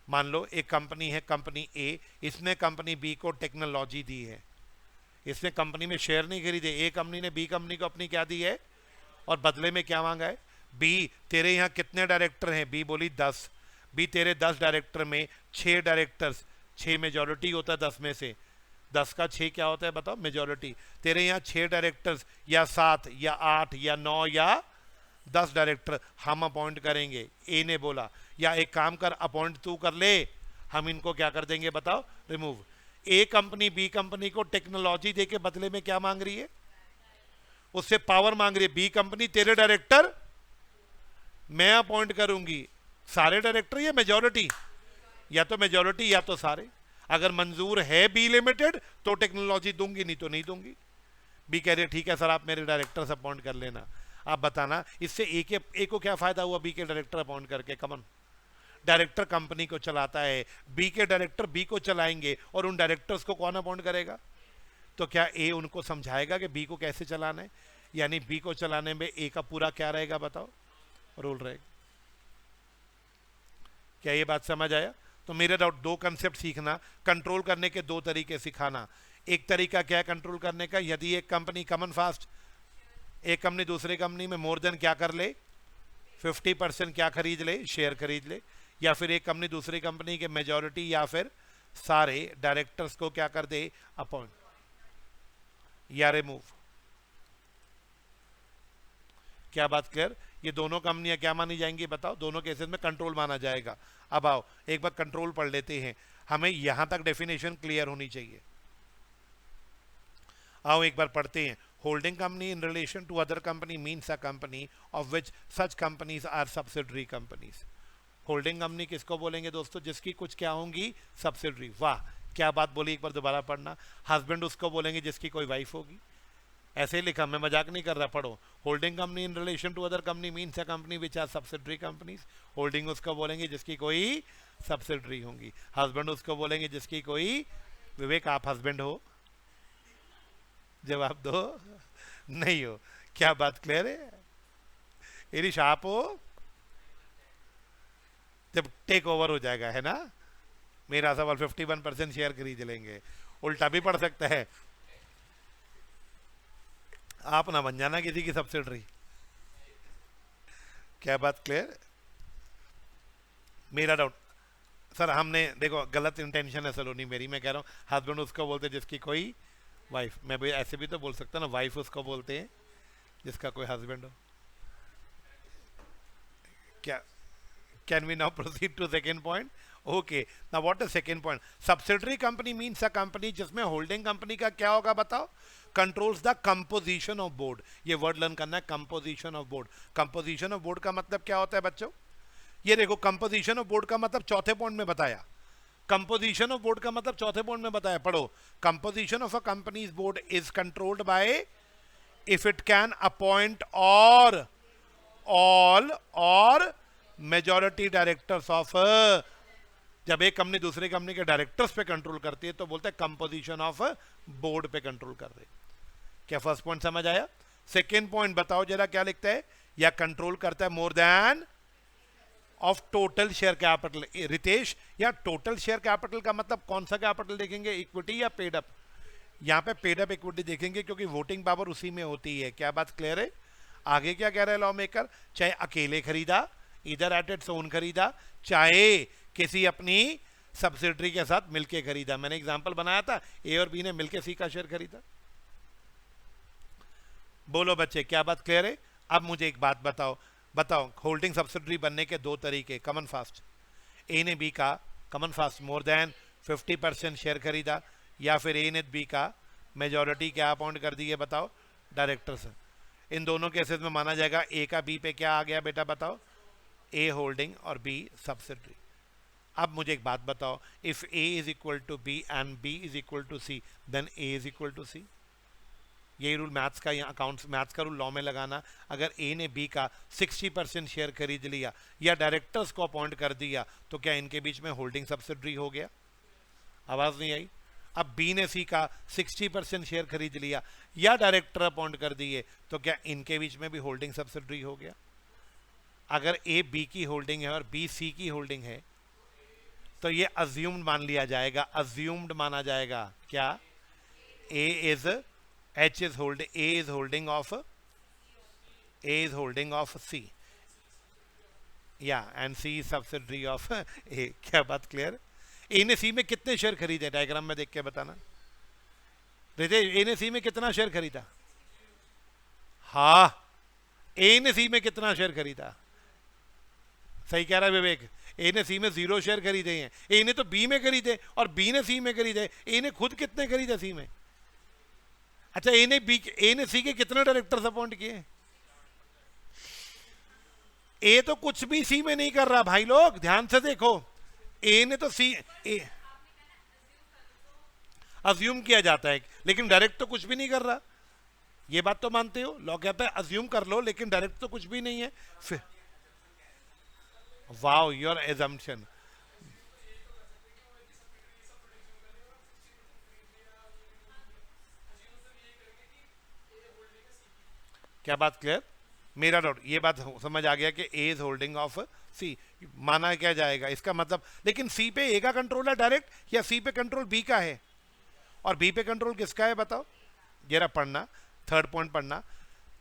मान लो एक कंपनी है कंपनी ए, इसने कंपनी बी को टेक्नोलॉजी दी है, इसने कंपनी में शेयर नहीं खरीदे, ए कंपनी ने बी कंपनी को अपनी क्या दी है और बदले में क्या मांगा है? बी तेरे यहाँ कितने डायरेक्टर हैं? बी बोली 10। बी तेरे 10 डायरेक्टर में 6 डायरेक्टर्स, 6 मेजॉरिटी होता है 10 में से, 10 का 6 क्या होता है बताओ, मेजॉरिटी। तेरे यहाँ 6 डायरेक्टर्स या 7 या 8 या 9 या 10 डायरेक्टर हम अपॉइंट करेंगे, ए ने बोला। या एक काम कर, अपॉइंट तू कर ले, हम इनको क्या कर देंगे बताओ, रिमूव। ए कंपनी बी कंपनी को टेक्नोलॉजी देके बदले में क्या मांग रही है, उससे पावर मांग रही है। बी कंपनी तेरे डायरेक्टर मैं अपॉइंट करूंगी, सारे डायरेक्टर या मेजॉरिटी, या तो मेजॉरिटी या तो सारे। अगर मंजूर है बी लिमिटेड तो टेक्नोलॉजी दूंगी, नहीं तो नहीं दूंगी। बी कह रहे ठीक है सर आप मेरे डायरेक्टर्स अपॉइंट कर लेना। आप बताना इससे ए को क्या फायदा हुआ बी के डायरेक्टर अपॉइंट करके। कमन डायरेक्टर कंपनी को चलाता है, बी के डायरेक्टर बी को चलाएंगे, और उन डायरेक्टर्स को कौन अपॉइंट करेगा? तो क्या ए उनको समझाएगा कि बी को कैसे चलाना है? यानी बी को चलाने में ए का पूरा क्या रहेगा बताओ, रोल रहेगा। क्या ये बात समझ आया? तो मेरे डाउट दो कंसेप्ट सीखना, कंट्रोल करने के दो तरीके सिखाना। एक तरीका क्या है कंट्रोल करने का, यदि एक कंपनी कॉमन फास्ट, एक कंपनी दूसरी कंपनी में मोर देन क्या कर ले, 50% क्या खरीद ले, शेयर खरीद ले, या फिर एक कंपनी दूसरी कंपनी के मेजॉरिटी या फिर सारे डायरेक्टर्स को क्या कर दे, अपॉइंट या रिमूव। क्या बात क्लियर? ये दोनों कंपनियां क्या मानी जाएंगी बताओ, दोनों केसेस में कंट्रोल माना जाएगा। अब आओ एक बार कंट्रोल पढ़ लेते हैं, हमें यहां तक डेफिनेशन क्लियर होनी चाहिए। आओ एक बार पढ़ते हैं। Holding company in relation to other company means a company of which such companies are subsidiary companies. Holding company किसको बोलेंगे दोस्तों, जिसकी कुछ क्या होंगी, सब्सिडरी। वाह क्या बात बोली, एक बार दोबारा पढ़ना। हस्बैंड उसको बोलेंगे जिसकी कोई वाइफ होगी, ऐसे ही लिखा, मैं मजाक नहीं कर रहा, पढ़ो। Holding company in relation to other company means a company which are subsidiary companies. Holding उसको बोलेंगे जिसकी कोई सब्सिडरी होंगी, हस्बैंड उसको बोलेंगे जिसकी कोई, विवेक आप हस्बैंड हो, जवाब दो, नहीं हो। क्या बात क्लियर है? इरिश आप हो, जब टेक ओवर हो जाएगा है ना, मेरा सवाल 51% शेयर खरीद लेंगे। उल्टा भी पड़ सकता है, आप ना बन जाना किसी की सब्सिडरी। क्या बात क्लियर? मेरा डाउट सर, हमने देखो गलत इंटेंशन है सलोनी मेरी, मैं कह रहा हूँ हस्बैंड उसको बोलते जिसकी कोई वाइफ, मैं भी ऐसे भी तो बोल सकता ना, वाइफ उसको बोलते हैं जिसका कोई हस्बैंड हो। क्या, can we now proceed to second point? Okay, now what is second point? Subsidiary company means a company जिसमें होल्डिंग कंपनी का क्या होगा बताओ, controls the composition of board. ये वर्ड लर्न करना है, composition of board. Composition of board का मतलब क्या होता है बच्चों? ये देखो, कंपोजिशन ऑफ बोर्ड का मतलब चौथे पॉइंट में बताया। कंपोजिशन ऑफ बोर्ड का मतलब चौथे पॉइंट में बताया, पढ़ो। Composition of a company's board is controlled by if it can appoint or all or majority directors of. जब एक कंपनी दूसरी कंपनी के डायरेक्टर्स पे कंट्रोल करती है तो बोलते हैं कंपोजिशन ऑफ बोर्ड पे कंट्रोल कर रहे। क्या फर्स्ट पॉइंट समझ आया? सेकेंड पॉइंट बताओ जरा क्या लिखता है, या कंट्रोल करता है more than of total share capital. Ritesh, या टोटल शेयर कैपिटल का मतलब कौन सा कैपिटल देखेंगे, इक्विटी या पेड अप? यहाँ पे पेड अप इक्विटी देखेंगे क्योंकि वोटिंग पावर उसी में होती है। क्या बात क्लियर है? आगे क्या कह रहे हैं लॉ मेकर, चाहे अकेले खरीदा, इधर एट इट्स ओन खरीदा, चाहे किसी अपनी सब्सिडरी के साथ मिलके खरीदा। मैंने एग्जांपल बनाया था, ए और बी ने मिलके सी का शेयर खरीदा। बोलो बच्चे क्या बात क्लियर है? अब मुझे एक बात बताओ, होल्डिंग सब्सिडरी बनने के दो तरीके, कॉमन फास्ट। ए ने बी का common fast more than 50% share खरीदा, या फिर ए ने बी का मेजॉरिटी क्या अपॉइंट कर दी है बताओ, डायरेक्टर्स। इन दोनों केसेस में माना जाएगा ए का बी पे क्या आ गया बेटा बताओ, ए होल्डिंग और बी सब्सिडरी। अब मुझे एक बात बताओ, if A is equal to B and B is equal to C, then A is equal to C. यही रूल मैथ्स का, यहाँ अकाउंट्स मैथ्स का रूल लॉ में लगाना। अगर ए ने बी का 60% शेयर खरीद लिया या डायरेक्टर्स को अपॉइंट कर दिया तो क्या इनके बीच में होल्डिंग सब्सिडरी हो गया? आवाज नहीं आई? अब बी ने सी का 60% शेयर खरीद लिया या डायरेक्टर अपॉइंट कर दिए तो क्या इनके बीच में भी होल्डिंग सब्सिडरी हो गया? अगर ए बी की होल्डिंग है और बी सी की होल्डिंग है तो ये अज्यूम्ड मान लिया जाएगा, अज्यूम्ड माना जाएगा। क्या? A is H is holding, A is holding of C। या and C subsidiary of A. क्या बात क्लियर? ए ने सी में कितने शेयर खरीदे, डायग्राम में देख के बताना। रितेश, ए ने सी में कितना शेयर खरीदा? हाँ, ए ने सी में कितना शेयर खरीदा? सही कह रहा है विवेक। ए ने सी में 0 शेयर खरीदे हैं। ए ने तो बी में खरीदे और बी ने सी में खरीदे। ए ने खुद कितने खरीदे सी में? अच्छा, ए ने सी के कितने डायरेक्टर्स अपॉइंट किए? ए तो कुछ भी सी में नहीं कर रहा भाई लोग, ध्यान से देखो। ए ने तो अज्यूम किया जाता है, लेकिन डायरेक्ट तो कुछ भी नहीं कर रहा। ये बात तो मानते हो? लॉ कहता है अज्यूम कर लो, लेकिन डायरेक्ट तो कुछ भी नहीं है। फिर वाओ, योर एजम्पशन। क्या बात क्लियर? मेरा डाउट, ये बात समझ आ गया कि ए इज होल्डिंग ऑफ सी। माना क्या जाएगा इसका मतलब? लेकिन सी पे ए का कंट्रोल है डायरेक्ट, या सी पे कंट्रोल बी का है? और बी पे कंट्रोल किसका है बताओ जरा? पढ़ना, थर्ड पॉइंट पढ़ना।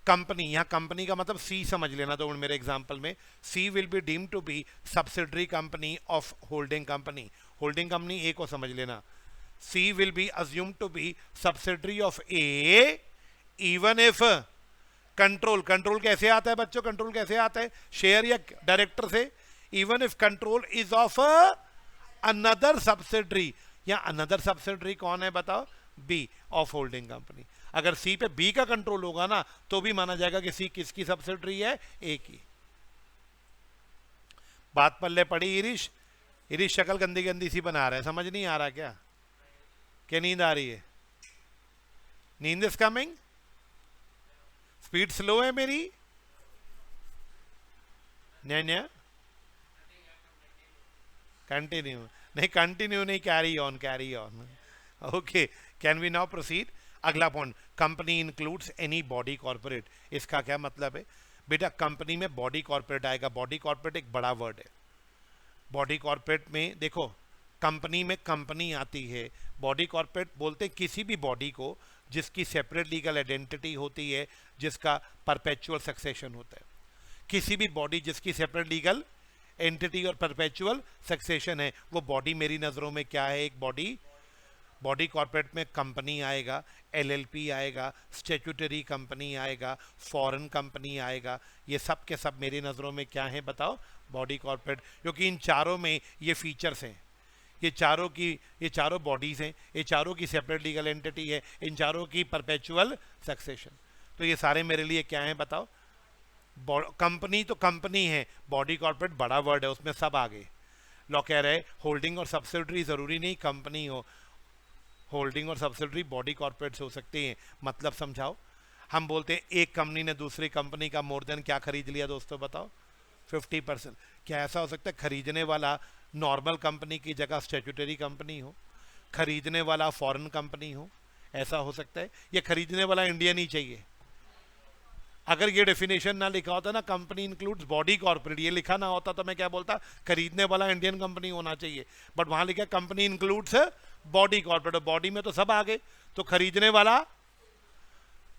कंपनी, यहाँ कंपनी का मतलब सी समझ लेना। तो मेरे एग्जांपल में C will be deemed to be subsidiary company of holding company. Holding company A को समझ लेना। C will be assume to be subsidiary of A even if control कैसे आता है बच्चों? कंट्रोल कैसे आता है? शेयर या डायरेक्टर से। Even if control is of another subsidiary. या अनदर सब्सिडरी कौन है बताओ? B of holding company. अगर सी पे बी का कंट्रोल होगा ना, तो भी माना जाएगा कि सी किसकी सब्सिडरी है? ए की। बात पल्ले पड़ी इरिश? इरिश शक्ल गंदी गंदी सी बना रहा है, समझ नहीं आ रहा क्या? नींद आ रही है? नींद इज कमिंग? स्पीड स्लो है मेरी? नहीं, कंटिन्यू नहीं, कंटिन्यू नहीं, carry on. Okay, can we now proceed? अगला point, company includes any body corporate. इसका क्या मतलब है बेटा? कंपनी में बॉडी कॉर्पोरेट आएगा। बॉडी कॉर्पोरेट एक बड़ा वर्ड है। बॉडी कॉर्पोरेट में देखो, कंपनी में कंपनी आती है। बॉडी कॉर्पोरेट बोलते किसी भी बॉडी को जिसकी सेपरेट लीगल आइडेंटिटी होती है, जिसका परपेचुअल सक्सेशन होता है। किसी भी बॉडी जिसकी सेपरेट लीगल एंटिटी और परपेचुअल सक्सेशन है, वो बॉडी मेरी नज़रों में क्या है? एक बॉडी कॉर्पोरेट में कंपनी आएगा, एलएलपी आएगा, स्टैट्यूटरी कंपनी आएगा, फॉरेन कंपनी आएगा। ये सब के सब मेरी नज़रों में क्या है बताओ? Body corporate. क्योंकि इन चारों में ये फीचर्स हैं। ये चारों बॉडीज़ हैं, ये चारों की सेपरेट लीगल एंटिटी है, इन चारों की परपेचुअल सक्सेशन। तो ये सारे मेरे लिए क्या है बताओ? कंपनी तो कंपनी है, बॉडी कॉर्पोरेट बड़ा वर्ड है, उसमें सब आ गए। लॉ कह रहे होल्डिंग और सब्सिडरी जरूरी नहीं कंपनी हो। होल्डिंग और सब्सिडरी बॉडी कॉर्पोरेट्स हो सकते हैं। मतलब समझाओ। हम बोलते हैं एक कंपनी ने दूसरी कंपनी का मोर देन क्या खरीद लिया दोस्तों बताओ? 50%। क्या ऐसा हो सकता है खरीदने वाला नॉर्मल कंपनी की जगह स्टैट्यूटरी कंपनी हो, खरीदने वाला फॉरेन कंपनी हो? ऐसा हो सकता है? ये खरीदने वाला इंडियन ही चाहिए। अगर ये डेफिनेशन ना लिखा होता ना, कंपनी इंक्लूड्स बॉडी कॉर्पोरेट, ये लिखा ना होता तो मैं क्या बोलता? खरीदने वाला इंडियन कंपनी होना चाहिए। बट वहां लिखा कंपनी इंक्लूड्स बॉडी कॉर्पोरेट, और बॉडी में तो सब आ गए। तो खरीदने वाला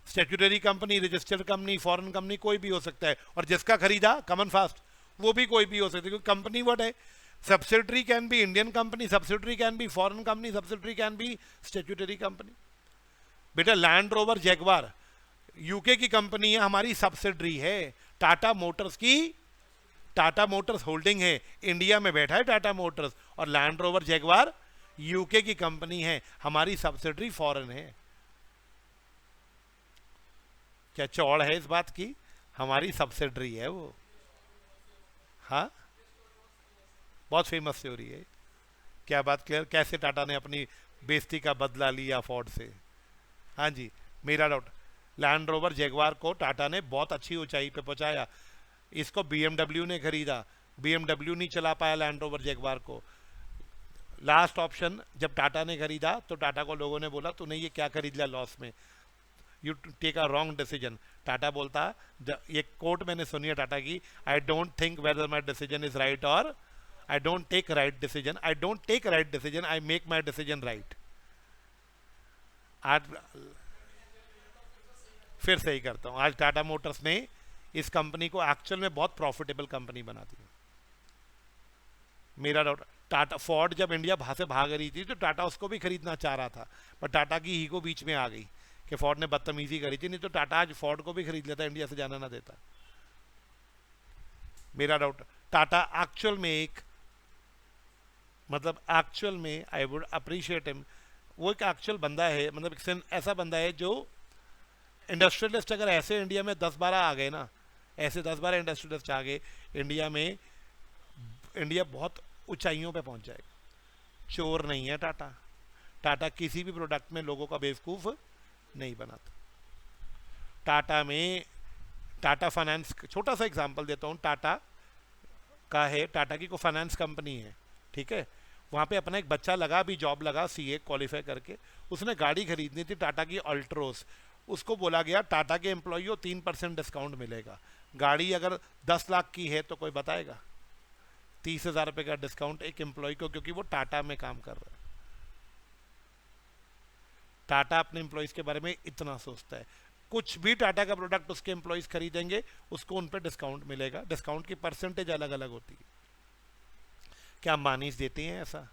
statutory company, registered company, foreign company कोई भी हो सकता है। और जिसका खरीदा कॉमन फास्ट, वो भी कोई भी हो सकता है, क्योंकि कंपनी वर्ड है। Subsidiary can be Indian company, subsidiary can be foreign company, subsidiary can be statutory company. बेटा लैंड रोवर जैगवार यूके की कंपनी है, हमारी सब्सिडरी है। टाटा मोटर्स होल्डिंग है, इंडिया में बैठा है टाटा मोटर्स, और लैंड रोवर जैगवार यूके की कंपनी है, हमारी सब्सिडरी फॉरेन है। क्या चौड़ है इस बात की? हमारी सब्सिडरी है वो। हाँ, बहुत फेमस थ्योरी है। क्या बात क्लियर? कैसे टाटा ने अपनी बेइज्जती का बदला लिया फोर्ड से। हाँ जी, मेरा डाउट, लैंड रोवर जैगवार को टाटा ने बहुत अच्छी ऊंचाई पे पहुंचाया। इसको बीएमडब्ल्यू ने खरीदा, बीएमडब्ल्यू नहीं चला पाया लैंड रोवर जैगवार को। लास्ट ऑप्शन जब टाटा ने खरीदा तो टाटा को लोगों ने बोला तूने ये क्या खरीद लिया लॉस में, you take a wrong decision. Tata बोलता, ये कोट मैंने सुनी है टाटा की, I don't think whether my decision is right और I don't take right decision, I don't take right decision, I make my decision right. आज फिर सही करता हूँ, आज टाटा मोटर्स ने इस कंपनी को एक्चुअल में बहुत प्रॉफिटेबल कंपनी बना दी। मेरा डाउट, टाटा फोर्ड जब इंडिया बाहर से भाग रही थी तो टाटा उसको भी खरीदना चाह रहा था, पर टाटा की ईगो बीच में आ गई कि फोर्ड ने बदतमीजी करी थी, नहीं तो टाटा आज फोर्ड को भी खरीद लेता, इंडिया से जाना ना देता। मेरा डाउट, टाटा एक्चुअल में एक, मतलब एक्चुअल में आई वुड अप्रिशिएट हिम, वो एक एक्चुअल बंदा है, मतलब एक ऐसा बंदा है जो इंडस्ट्रियलिस्ट, अगर ऐसे इंडिया में 10-12 आ गए ना, ऐसे 10-12 इंडस्ट्रियलिस्ट आ गए इंडिया में, इंडिया बहुत ऊंचाइयों पे पहुंच जाएगा। चोर नहीं है टाटा, टाटा किसी भी प्रोडक्ट में लोगों का बेवकूफ़ नहीं बनाता। टाटा में, टाटा फाइनेंस, छोटा सा एग्जांपल देता हूँ, टाटा का है, टाटा की को फाइनेंस कंपनी है, ठीक है, वहाँ पे अपना एक बच्चा लगा, अभी जॉब लगा सीए क्वालिफाई करके, उसने गाड़ी खरीदनी थी टाटा की अल्ट्रोस, उसको बोला गया टाटा के एम्प्लॉई हो 3% डिस्काउंट मिलेगा। गाड़ी अगर 10 लाख की है तो कोई बताएगा? 30,000 रुपये का डिस्काउंट एक एम्प्लॉय को, क्योंकि वो टाटा में काम कर रहा है। टाटा अपने एम्प्लॉयज़ के बारे में इतना सोचता है, कुछ भी टाटा का प्रोडक्ट उसके एम्प्लॉयज़ खरीदेंगे उसको उन पर डिस्काउंट मिलेगा। डिस्काउंट की परसेंटेज अलग अलग होती है। क्या अंबानीज देते हैं ऐसा,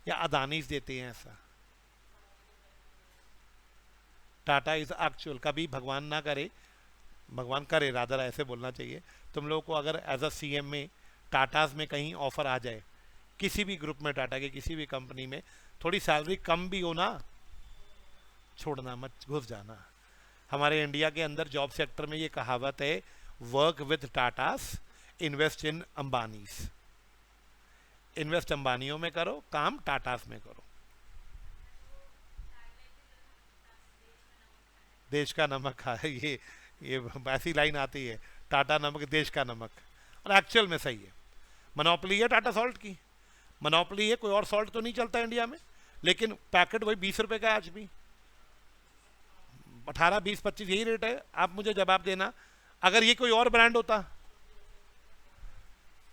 या अदानीज देते हैं ऐसा? टाटा इज एक्चुअल, कभी भगवान ना करे, भगवान करे रादर, ऐसे बोलना चाहिए, तुम लोगों को अगर एज अ सीएम में टाटाज में कहीं ऑफर आ जाए, किसी भी ग्रुप में, टाटा के किसी भी कंपनी में, थोड़ी सैलरी कम भी हो ना, छोड़ना मत, घुस जाना। हमारे इंडिया के अंदर जॉब सेक्टर में ये कहावत है, work with Tatas, invest in Ambanis. इन्वेस्ट अंबानियों में करो, काम टाटास में करो। देश का नमक है, ये ऐसी लाइन आती है, टाटा नमक देश का नमक, और एक्चुअल में सही है। मोनोपोली है टाटा सॉल्ट की, मोनोपोली है, कोई और सॉल्ट तो नहीं चलता इंडिया में, लेकिन पैकेट वही 20 रुपए का, आज भी 18, 20, 25 यही रेट है। आप मुझे जवाब देना, अगर ये कोई और ब्रांड होता,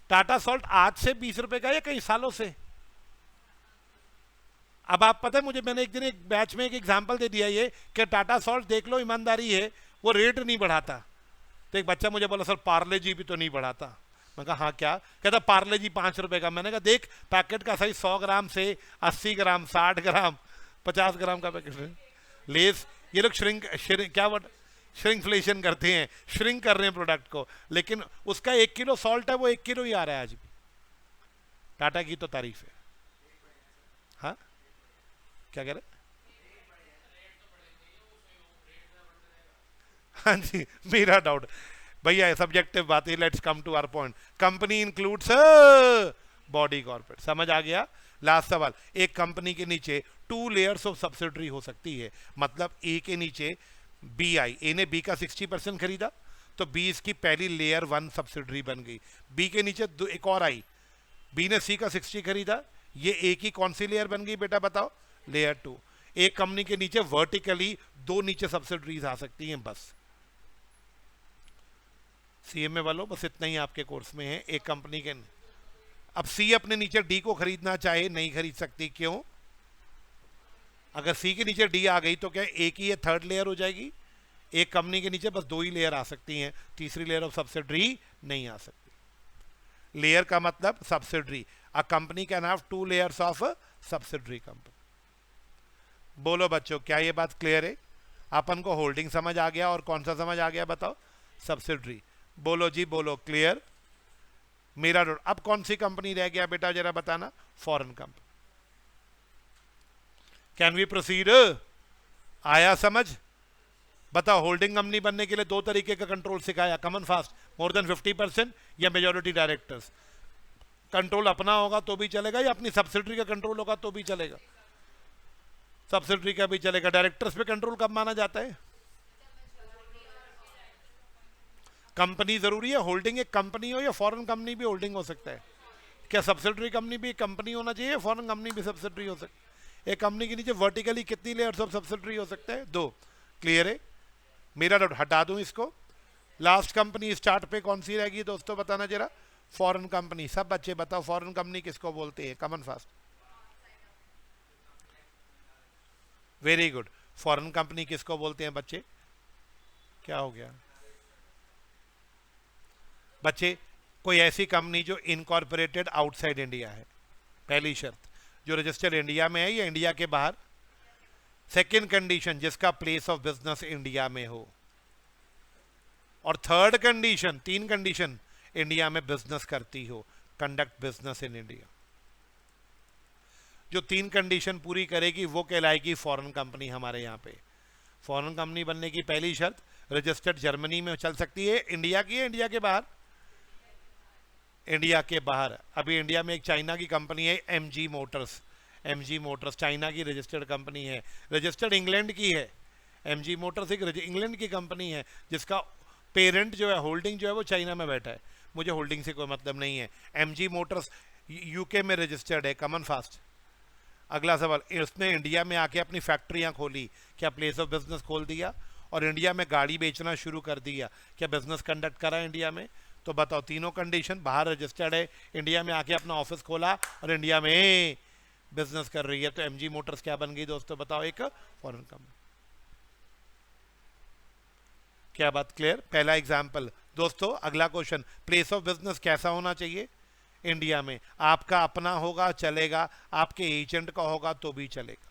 टाटा सॉल्ट आज से 20 रुपए का या कई सालों से? अब आप पता है मुझे, मैंने एक दिन एक बैच में एक एग्जांपल दे दिया ये कि टाटा सॉल्ट देख लो, ईमानदारी है, वो रेट नहीं बढ़ाता। तो एक बच्चा मुझे बोला, सर पार्ले जी भी तो नहीं बढ़ाता। मैं कहा हाँ क्या? कहता पार्ले जी 5 रुपए का। मैंने कहा देख, पैकेट का साइज 100 ग्राम से 80 ग्राम, 60 ग्राम, 50 ग्राम का पैकेट है। लेस, ये लोग श्रिंक क्या वर्ड, श्रिंकफ्लेशन करते हैं, श्रिंक कर रहे हैं प्रोडक्ट को, लेकिन उसका 1 किलो सॉल्ट है, वो 1 किलो ही आ रहा है आज भी। टाटा की तो तारीफ है। हाँ, क्या कह रहे? हाँ जी, मेरा डाउट भैया, सब्जेक्टिव बात है, let's come to our point. Company includes body corporate, समझ आ गया? लास्ट सवाल, एक कंपनी के नीचे 2 लेयर्स ऑफ सब्सिडरी हो सकती है, मतलब ए के नीचे बी आई, ए ने बी का 60% खरीदा, तो बी इसकी पहली लेयर 1 सब्सिडरी बन गई। बी के नीचे एक और आई, बी ने सी का 60 खरीदा, ये ए की कौन सी लेयर बन गई बेटा बताओ? लेयर 2। एक कंपनी के नीचे वर्टिकली 2 नीचे सब्सिडरीज आ सकती हैं, बस। सीएमए वालों, बस इतना ही आपके कोर्स में है। एक कंपनी के, अब सी अपने नीचे डी को खरीदना चाहे नहीं खरीद सकती, क्यों? अगर सी के नीचे डी आ गई तो क्या ए की ये 3rd लेयर हो जाएगी? एक कंपनी के नीचे बस 2 ही लेयर आ सकती हैं, तीसरी लेयर ऑफ सब्सिडरी नहीं आ सकती। लेयर का मतलब subsidiary, a company can have 2 layers of subsidiary company. बोलो बच्चों, क्या ये बात क्लियर है? अपन को होल्डिंग समझ आ गया, और कौन सा समझ आ गया बताओ? सब्सिडरी। बोलो जी बोलो, क्लियर? मेरा रोड। अब कौन सी कंपनी रह गया बेटा, जरा बताना? Foreign company. Can we proceed? आया समझ? बताओ, होल्डिंग कंपनी बनने के लिए 2 तरीके का कंट्रोल सिखाया, कमन फास्ट, मोर देन 50% या मेजोरिटी डायरेक्टर्स। कंट्रोल अपना होगा तो भी चलेगा, या अपनी सब्सिडरी का कंट्रोल होगा तो भी चलेगा? सब्सिडरी का भी चलेगा। डायरेक्टर्स पे कंट्रोल कब माना जाता है? कंपनी जरूरी है, होल्डिंग एक कंपनी हो, या फॉरेन कंपनी भी होल्डिंग हो सकता है? क्या सब्सिडरी कंपनी भी कंपनी होना चाहिए, फॉरेन कंपनी भी सब्सिडरी हो सकती है? एक कंपनी के नीचे वर्टिकली कितनी लेयर्स ऑफ सब्सिडरी हो सकते हैं? 2। क्लियर है? मेरा डाउट हटा दूं इसको। लास्ट कंपनी स्टार्ट पे कौन सी रहेगी दोस्तों, बताना जरा? Foreign company. सब बच्चे बताओ, फॉरेन कंपनी किसको बोलते हैं? Come on fast. Very good. Foreign company किसको बोलते हैं बच्चे? क्या हो गया बच्चे? कोई ऐसी कंपनी जो इनकॉर्पोरेटेड आउटसाइड इंडिया है, पहली शर्त, जो रजिस्टर्ड इंडिया में है या इंडिया के बाहर। सेकेंड कंडीशन, जिसका प्लेस ऑफ बिजनेस इंडिया में हो। और थर्ड कंडीशन, तीन कंडीशन, इंडिया में बिजनेस करती हो, कंडक्ट बिजनेस इन इंडिया। जो तीन कंडीशन पूरी करेगी वो कहलाएगी फॉरेन कंपनी हमारे यहाँ पे। फॉरेन कंपनी बनने की पहली शर्त, रजिस्टर्ड जर्मनी में चल सकती है, इंडिया की है, इंडिया के बाहर, इंडिया के बाहर। अभी इंडिया में एक चाइना की कंपनी है MG Motors, MG Motors China की रजिस्टर्ड कंपनी है, रजिस्टर्ड इंग्लैंड की है। एमजी मोटर्स एक इंग्लैंड की कंपनी है जिसका पेरेंट जो है, होल्डिंग जो है वो चाइना में बैठा है। मुझे होल्डिंग से कोई मतलब नहीं है। एमजी मोटर्स यूके में रजिस्टर्ड है, कॉमन फास्ट। अगला सवाल, उसने इंडिया में आके अपनी फैक्ट्रियां खोली, क्या प्लेस ऑफ बिजनेस खोल दिया और इंडिया में गाड़ी बेचना शुरू कर दिया, क्या बिजनेस कंडक्ट करा इंडिया में? तो बताओ, तीनों कंडीशन, बाहर रजिस्टर्ड है, इंडिया में आके अपना ऑफिस खोला और इंडिया में बिजनेस कर रही है, तो एमजी मोटर्स क्या बन गई दोस्तों? बताओ, एक फॉरेन कंपनी। क्या बात क्लियर? पहला एग्जाम्पल। दोस्तों अगला क्वेश्चन, प्लेस ऑफ बिजनेस कैसा होना चाहिए? इंडिया में। आपका अपना होगा चलेगा, आपके एजेंट का होगा तो भी चलेगा।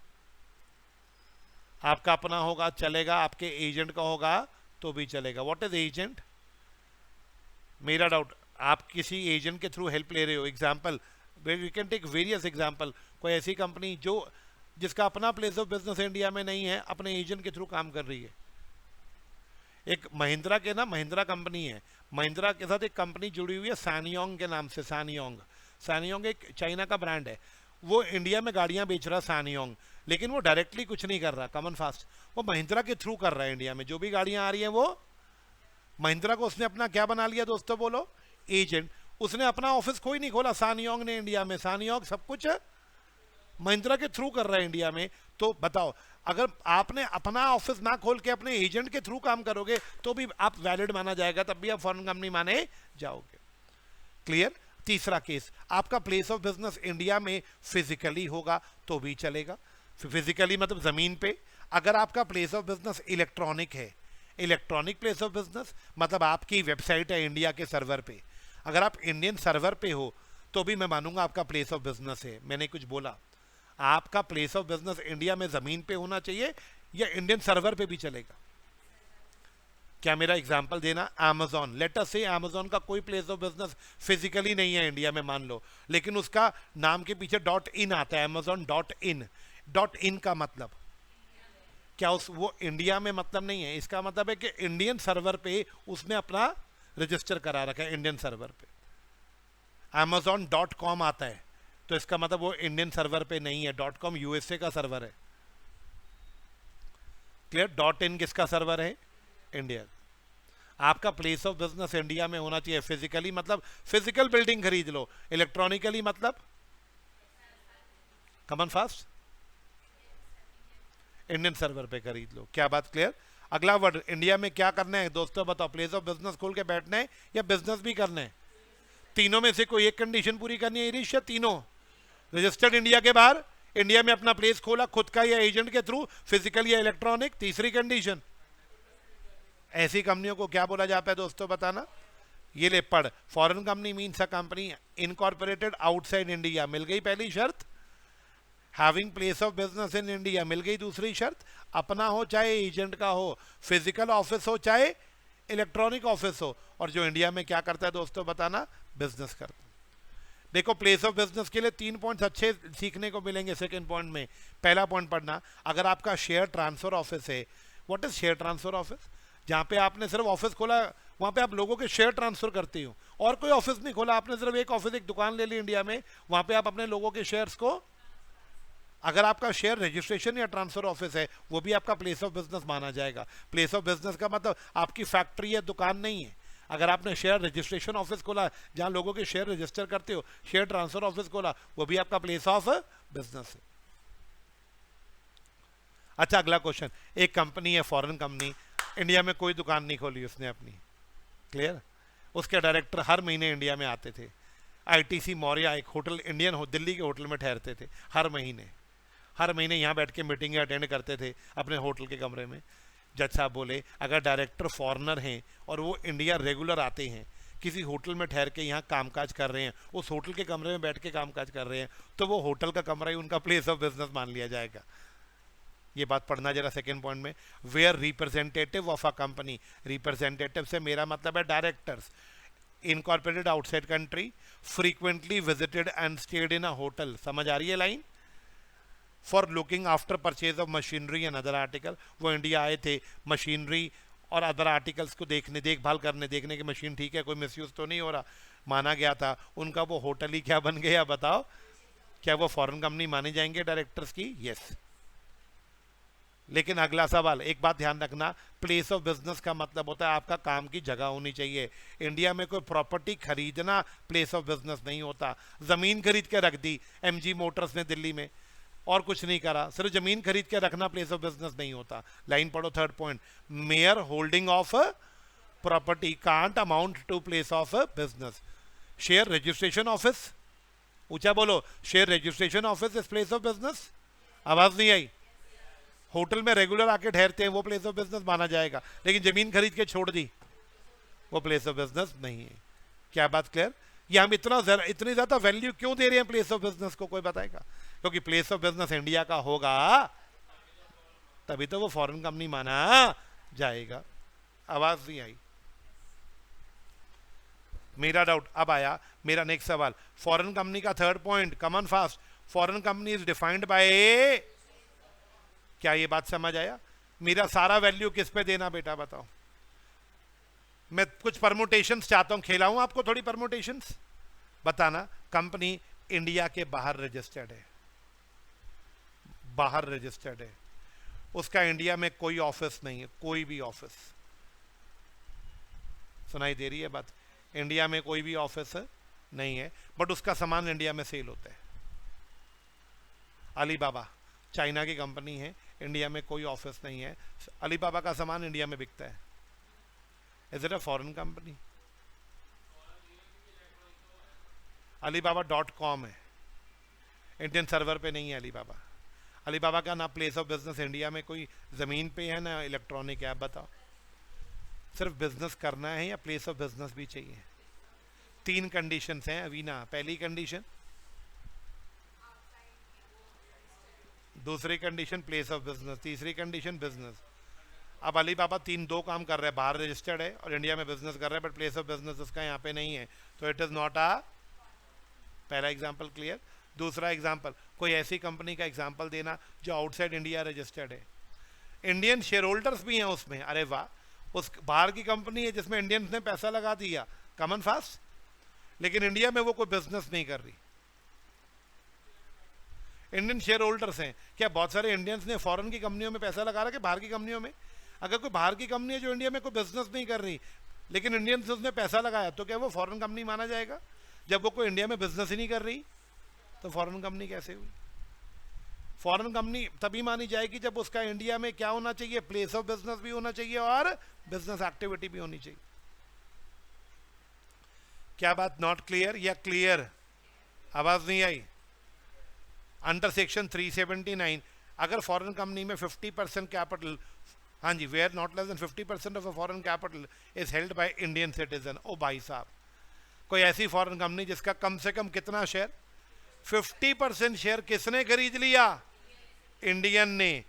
आपका अपना होगा चलेगा, आपके एजेंट का होगा तो भी चलेगा। What is agent? मेरा डाउट, आप किसी एजेंट के थ्रू हेल्प ले रहे हो। Example, we can take various example. कोई ऐसी कंपनी जो जिसका अपना प्लेस ऑफ बिजनेस इंडिया में नहीं है, अपने एजेंट के थ्रू काम कर रही है। एक महिंद्रा के ना, महिंद्रा कंपनी है, महिंद्रा के साथ एक कंपनी जुड़ी हुई है सैनयोंग के नाम से। सैनयोंग, सैनयोंग एक चाइना का ब्रांड है, वो इंडिया में गाड़ियां बेच रहा है सैनयोंग, लेकिन वो डायरेक्टली कुछ नहीं कर रहा, कॉमन फास्ट, वो महिंद्रा के थ्रू कर रहा है। इंडिया में जो भी गाड़ियां आ रही हैं वो महिंद्रा को उसने अपना क्या बना लिया दोस्तों? बोलो, एजेंट। उसने अपना ऑफिस कोई नहीं खोला सैनयोंग ने इंडिया में, सैनयोंग सब कुछ महिंद्रा के थ्रू कर रहा है इंडिया में। तो बताओ, अगर आपने अपना ऑफिस ना खोल के अपने एजेंट के थ्रू काम करोगे तो भी आप वैलिड माना जाएगा, तब भी आप फॉरेन कंपनी माने जाओगे। क्लियर? तीसरा केस, आपका प्लेस ऑफ बिजनेस इंडिया में फिजिकली होगा तो भी चलेगा। फिजिकली मतलब जमीन पे। अगर आपका प्लेस ऑफ बिजनेस इलेक्ट्रॉनिक है, इलेक्ट्रॉनिक प्लेस ऑफ बिजनेस मतलब आपकी वेबसाइट है इंडिया के सर्वर पे, अगर आप इंडियन सर्वर पे हो तो भी मैं मानूंगा आपका प्लेस ऑफ बिजनेस है। मैंने कुछ बोला, आपका प्लेस ऑफ बिजनेस इंडिया में जमीन पे होना चाहिए या इंडियन सर्वर पे भी चलेगा? क्या मेरा एग्जांपल देना? अमेज़न, लेट अस से अमेज़न का कोई प्लेस ऑफ बिजनेस फिजिकली नहीं है इंडिया में मान लो, लेकिन उसका नाम के पीछे .in आता है, अमेज़न .in। .in का मतलब क्या वो इंडिया में मतलब नहीं है? इसका मतलब है कि इंडियन सर्वर पे उसने अपना रजिस्टर करा रखा है, इंडियन सर्वर पे। Amazon.com आता है तो इसका मतलब वो इंडियन सर्वर पे नहीं है। .com यूएसए का सर्वर है। क्लियर? .in किसका सर्वर है? इंडिया। आपका प्लेस ऑफ बिजनेस इंडिया में होना चाहिए। फिजिकली मतलब फिजिकल बिल्डिंग खरीद लो, इलेक्ट्रॉनिकली मतलब कॉमन फास्ट इंडियन सर्वर पे खरीद लो। क्या बात क्लियर? अगला वर्ड, इंडिया में क्या करना है दोस्तों? बताओ, प्लेस ऑफ बिजनेस खोल के बैठना है या बिजनेस भी करना है? तीनों में से कोई एक कंडीशन पूरी करनी है इरिश, या तीनों? रजिस्टर्ड इंडिया के बाहर, इंडिया में अपना प्लेस खोला खुद का या एजेंट के थ्रू, फिजिकल या इलेक्ट्रॉनिक। तीसरी कंडीशन, ऐसी कंपनियों को क्या बोला जाता है दोस्तों? बताना। ये ले पढ़, foreign company means a company incorporated outside India, मिल गई पहली शर्त। Having place of business in India, मिल गई दूसरी शर्त। अपना हो चाहे एजेंट का हो, फिजिकल ऑफिस हो चाहे इलेक्ट्रॉनिक ऑफिस हो, और जो इंडिया में क्या करता है दोस्तों? बताना, बिजनेस करता है। देखो, प्लेस ऑफ बिजनेस के लिए 3 पॉइंट्स अच्छे सीखने को मिलेंगे सेकंड पॉइंट में। पहला पॉइंट पढ़ना, अगर आपका शेयर ट्रांसफर ऑफिस है। What is share transfer office? जहाँ पे आपने सिर्फ ऑफिस खोला, वहाँ पे आप लोगों के शेयर ट्रांसफर करते हो, और कोई ऑफिस नहीं खोला, आपने सिर्फ एक ऑफिस, एक दुकान ले ली इंडिया में, वहाँ पे आप अपने लोगों के शेयर्स को, अगर आपका शेयर रजिस्ट्रेशन या ट्रांसफर ऑफिस है, वो भी आपका प्लेस ऑफ बिजनेस माना जाएगा। प्लेस ऑफ बिजनेस का मतलब आपकी फैक्ट्री या दुकान नहीं है। अगर आपने शेयर रजिस्ट्रेशन ऑफिस खोला जहां लोगों के शेयर रजिस्टर करते हो, शेयर ट्रांसफर ऑफिस खोला, वो भी आपका प्लेस ऑफ बिजनेस है। अच्छा, अगला क्वेश्चन, एक कंपनी है, फॉरेन कंपनी, इंडिया में कोई दुकान नहीं खोली उसने अपनी। क्लियर? उसके डायरेक्टर हर महीने इंडिया में आते थे। आईटीसी मौर्या एक होटल, इंडियन हो, दिल्ली के होटल में ठहरते थे। हर महीने यहाँ बैठ के मीटिंगें अटेंड करते थे अपने होटल के कमरे में। जज साहब बोले, अगर डायरेक्टर फॉरेनर हैं और वो इंडिया रेगुलर आते हैं, किसी होटल में ठहर के यहाँ कामकाज कर रहे हैं, उस होटल के कमरे में बैठ के कामकाज कर रहे हैं, तो वो होटल का कमरा ही उनका प्लेस ऑफ बिजनेस मान लिया जाएगा। ये बात पढ़ना जरा सेकेंड पॉइंट में, where representative of a company, representative से मेरा मतलब है directors, incorporated outside country, frequently visited and stayed in a hotel, समझ आ रही है line, for looking after purchase of machinery and other article, वो इंडिया आए थे मशीनरी और अदर आर्टिकल्स को देखने, देखभाल करने, देखने की मशीन ठीक है, कोई मिसयूज तो नहीं हो रहा, माना गया था। उनका वो होटल ही क्या बन गया बताओ, क्या वो फॉरेन कंपनी माने जाएंगे डायरेक्टर्स की? यस। लेकिन अगला सवाल, एक बात ध्यान रखना, प्लेस ऑफ बिजनेस का मतलब होता है आपका काम की जगह होनी चाहिए। इंडिया में कोई प्रॉपर्टी खरीदना प्लेस ऑफ बिजनेस नहीं होता। जमीन खरीद के रख दी एमजी मोटर्स ने दिल्ली में और कुछ नहीं करा, सिर्फ जमीन खरीद के रखना प्लेस ऑफ बिजनेस नहीं होता। लाइन पढ़ो, third point, mere holding of property can't amount to place of business. Share registration office, ऊंचा बोलो, share registration office is place of business. आवाज नहीं आई। होटल में रेगुलर आके ठहरते हैं वो प्लेस ऑफ बिजनेस माना जाएगा, लेकिन जमीन खरीद के छोड़ दी वो प्लेस ऑफ बिजनेस नहीं है। क्या बात क्लियर? ये हम इतनी ज्यादा वैल्यू क्यों दे रहे हैं प्लेस ऑफ बिजनेस को, कोई बताएगा? क्योंकि प्लेस ऑफ बिजनेस इंडिया का होगा तभी तो वो फॉरेन कंपनी माना जाएगा। आवाज नहीं आई। मेरा डाउट अब आया। मेरा नेक्स्ट सवाल, फॉरेन कंपनी का third point, come on fast, foreign company is defined by, क्या ये बात समझ आया? मेरा सारा वैल्यू किस पे देना बेटा बताओ? मैं कुछ परमुटेशंस चाहता हूं, खेलाऊं आपको थोड़ी परमुटेशंस, बताना। कंपनी इंडिया के बाहर रजिस्टर्ड है, बाहर रजिस्टर्ड है, उसका इंडिया में कोई ऑफिस नहीं है, कोई भी ऑफिस, सुनाई दे रही है बात? इंडिया में कोई भी ऑफिस नहीं है, बट उसका सामान इंडिया में सेल होता है। अलीबाबा चाइना की कंपनी है, इंडिया में कोई ऑफिस नहीं है, अलीबाबा का सामान इंडिया में बिकता है। Is it a foreign company? alibaba.com है, इंडियन सर्वर पे नहीं है अलीबाबा। अलीबाबा का ना प्लेस ऑफ बिजनेस इंडिया में कोई जमीन पे है ना इलेक्ट्रॉनिक है। आप बताओ, सिर्फ बिजनेस करना है या प्लेस ऑफ बिजनेस भी चाहिए? तीन कंडीशंस हैं अवीना। पहली कंडीशन, दूसरी कंडीशन प्लेस ऑफ बिजनेस, तीसरी कंडीशन बिजनेस। अब अलीबाबा दो काम कर रहा है, बाहर रजिस्टर्ड है और इंडिया में बिजनेस कर रहा है, बट प्लेस ऑफ बिजनेस उसका यहाँ पे नहीं है, तो इट इज नॉट अ, पहला एग्जांपल क्लियर। दूसरा एग्जांपल, कोई ऐसी कंपनी का एग्जांपल देना जो आउटसाइड इंडिया रजिस्टर्ड है, इंडियन शेयर होल्डर्स भी हैं उसमें, अरे वाह, उस बाहर की कंपनी है जिसमें इंडियंस ने पैसा लगा दिया, कमन फास्ट, लेकिन इंडिया में वो कोई बिजनेस नहीं कर रही, इंडियन शेयर होल्डर्स हैं। क्या बहुत सारे इंडियंस ने फॉरेन की कंपनियों में पैसा लगा रहा है, बाहर की कंपनियों में? अगर कोई बाहर की कंपनी है जो इंडिया में कोई बिजनेस नहीं कर रही लेकिन इंडियंस उसने पैसा लगाया, तो क्या वो फॉरेन कंपनी माना जाएगा? जब वो कोई इंडिया में बिजनेस ही नहीं कर रही तो फॉरेन कंपनी कैसे हुई? फॉरेन कंपनी तभी मानी जाएगी जब उसका इंडिया में क्या होना चाहिए, प्लेस ऑफ बिजनेस भी होना चाहिए और बिजनेस एक्टिविटी भी होनी चाहिए। क्या बात नॉट क्लियर या क्लियर? आवाज नहीं आई। अंडर सेक्शन 379 अगर फॉरेन कंपनी में 50% कैपिटल, हाँ जी, where not less than 50% of a foreign capital is held by Indian citizen. ओ भाई साहब, कोई ऐसी फॉरेन कंपनी जिसका कम से कम कितना शेयर, 50% शेयर किसने खरीद लिया? इंडियन ने,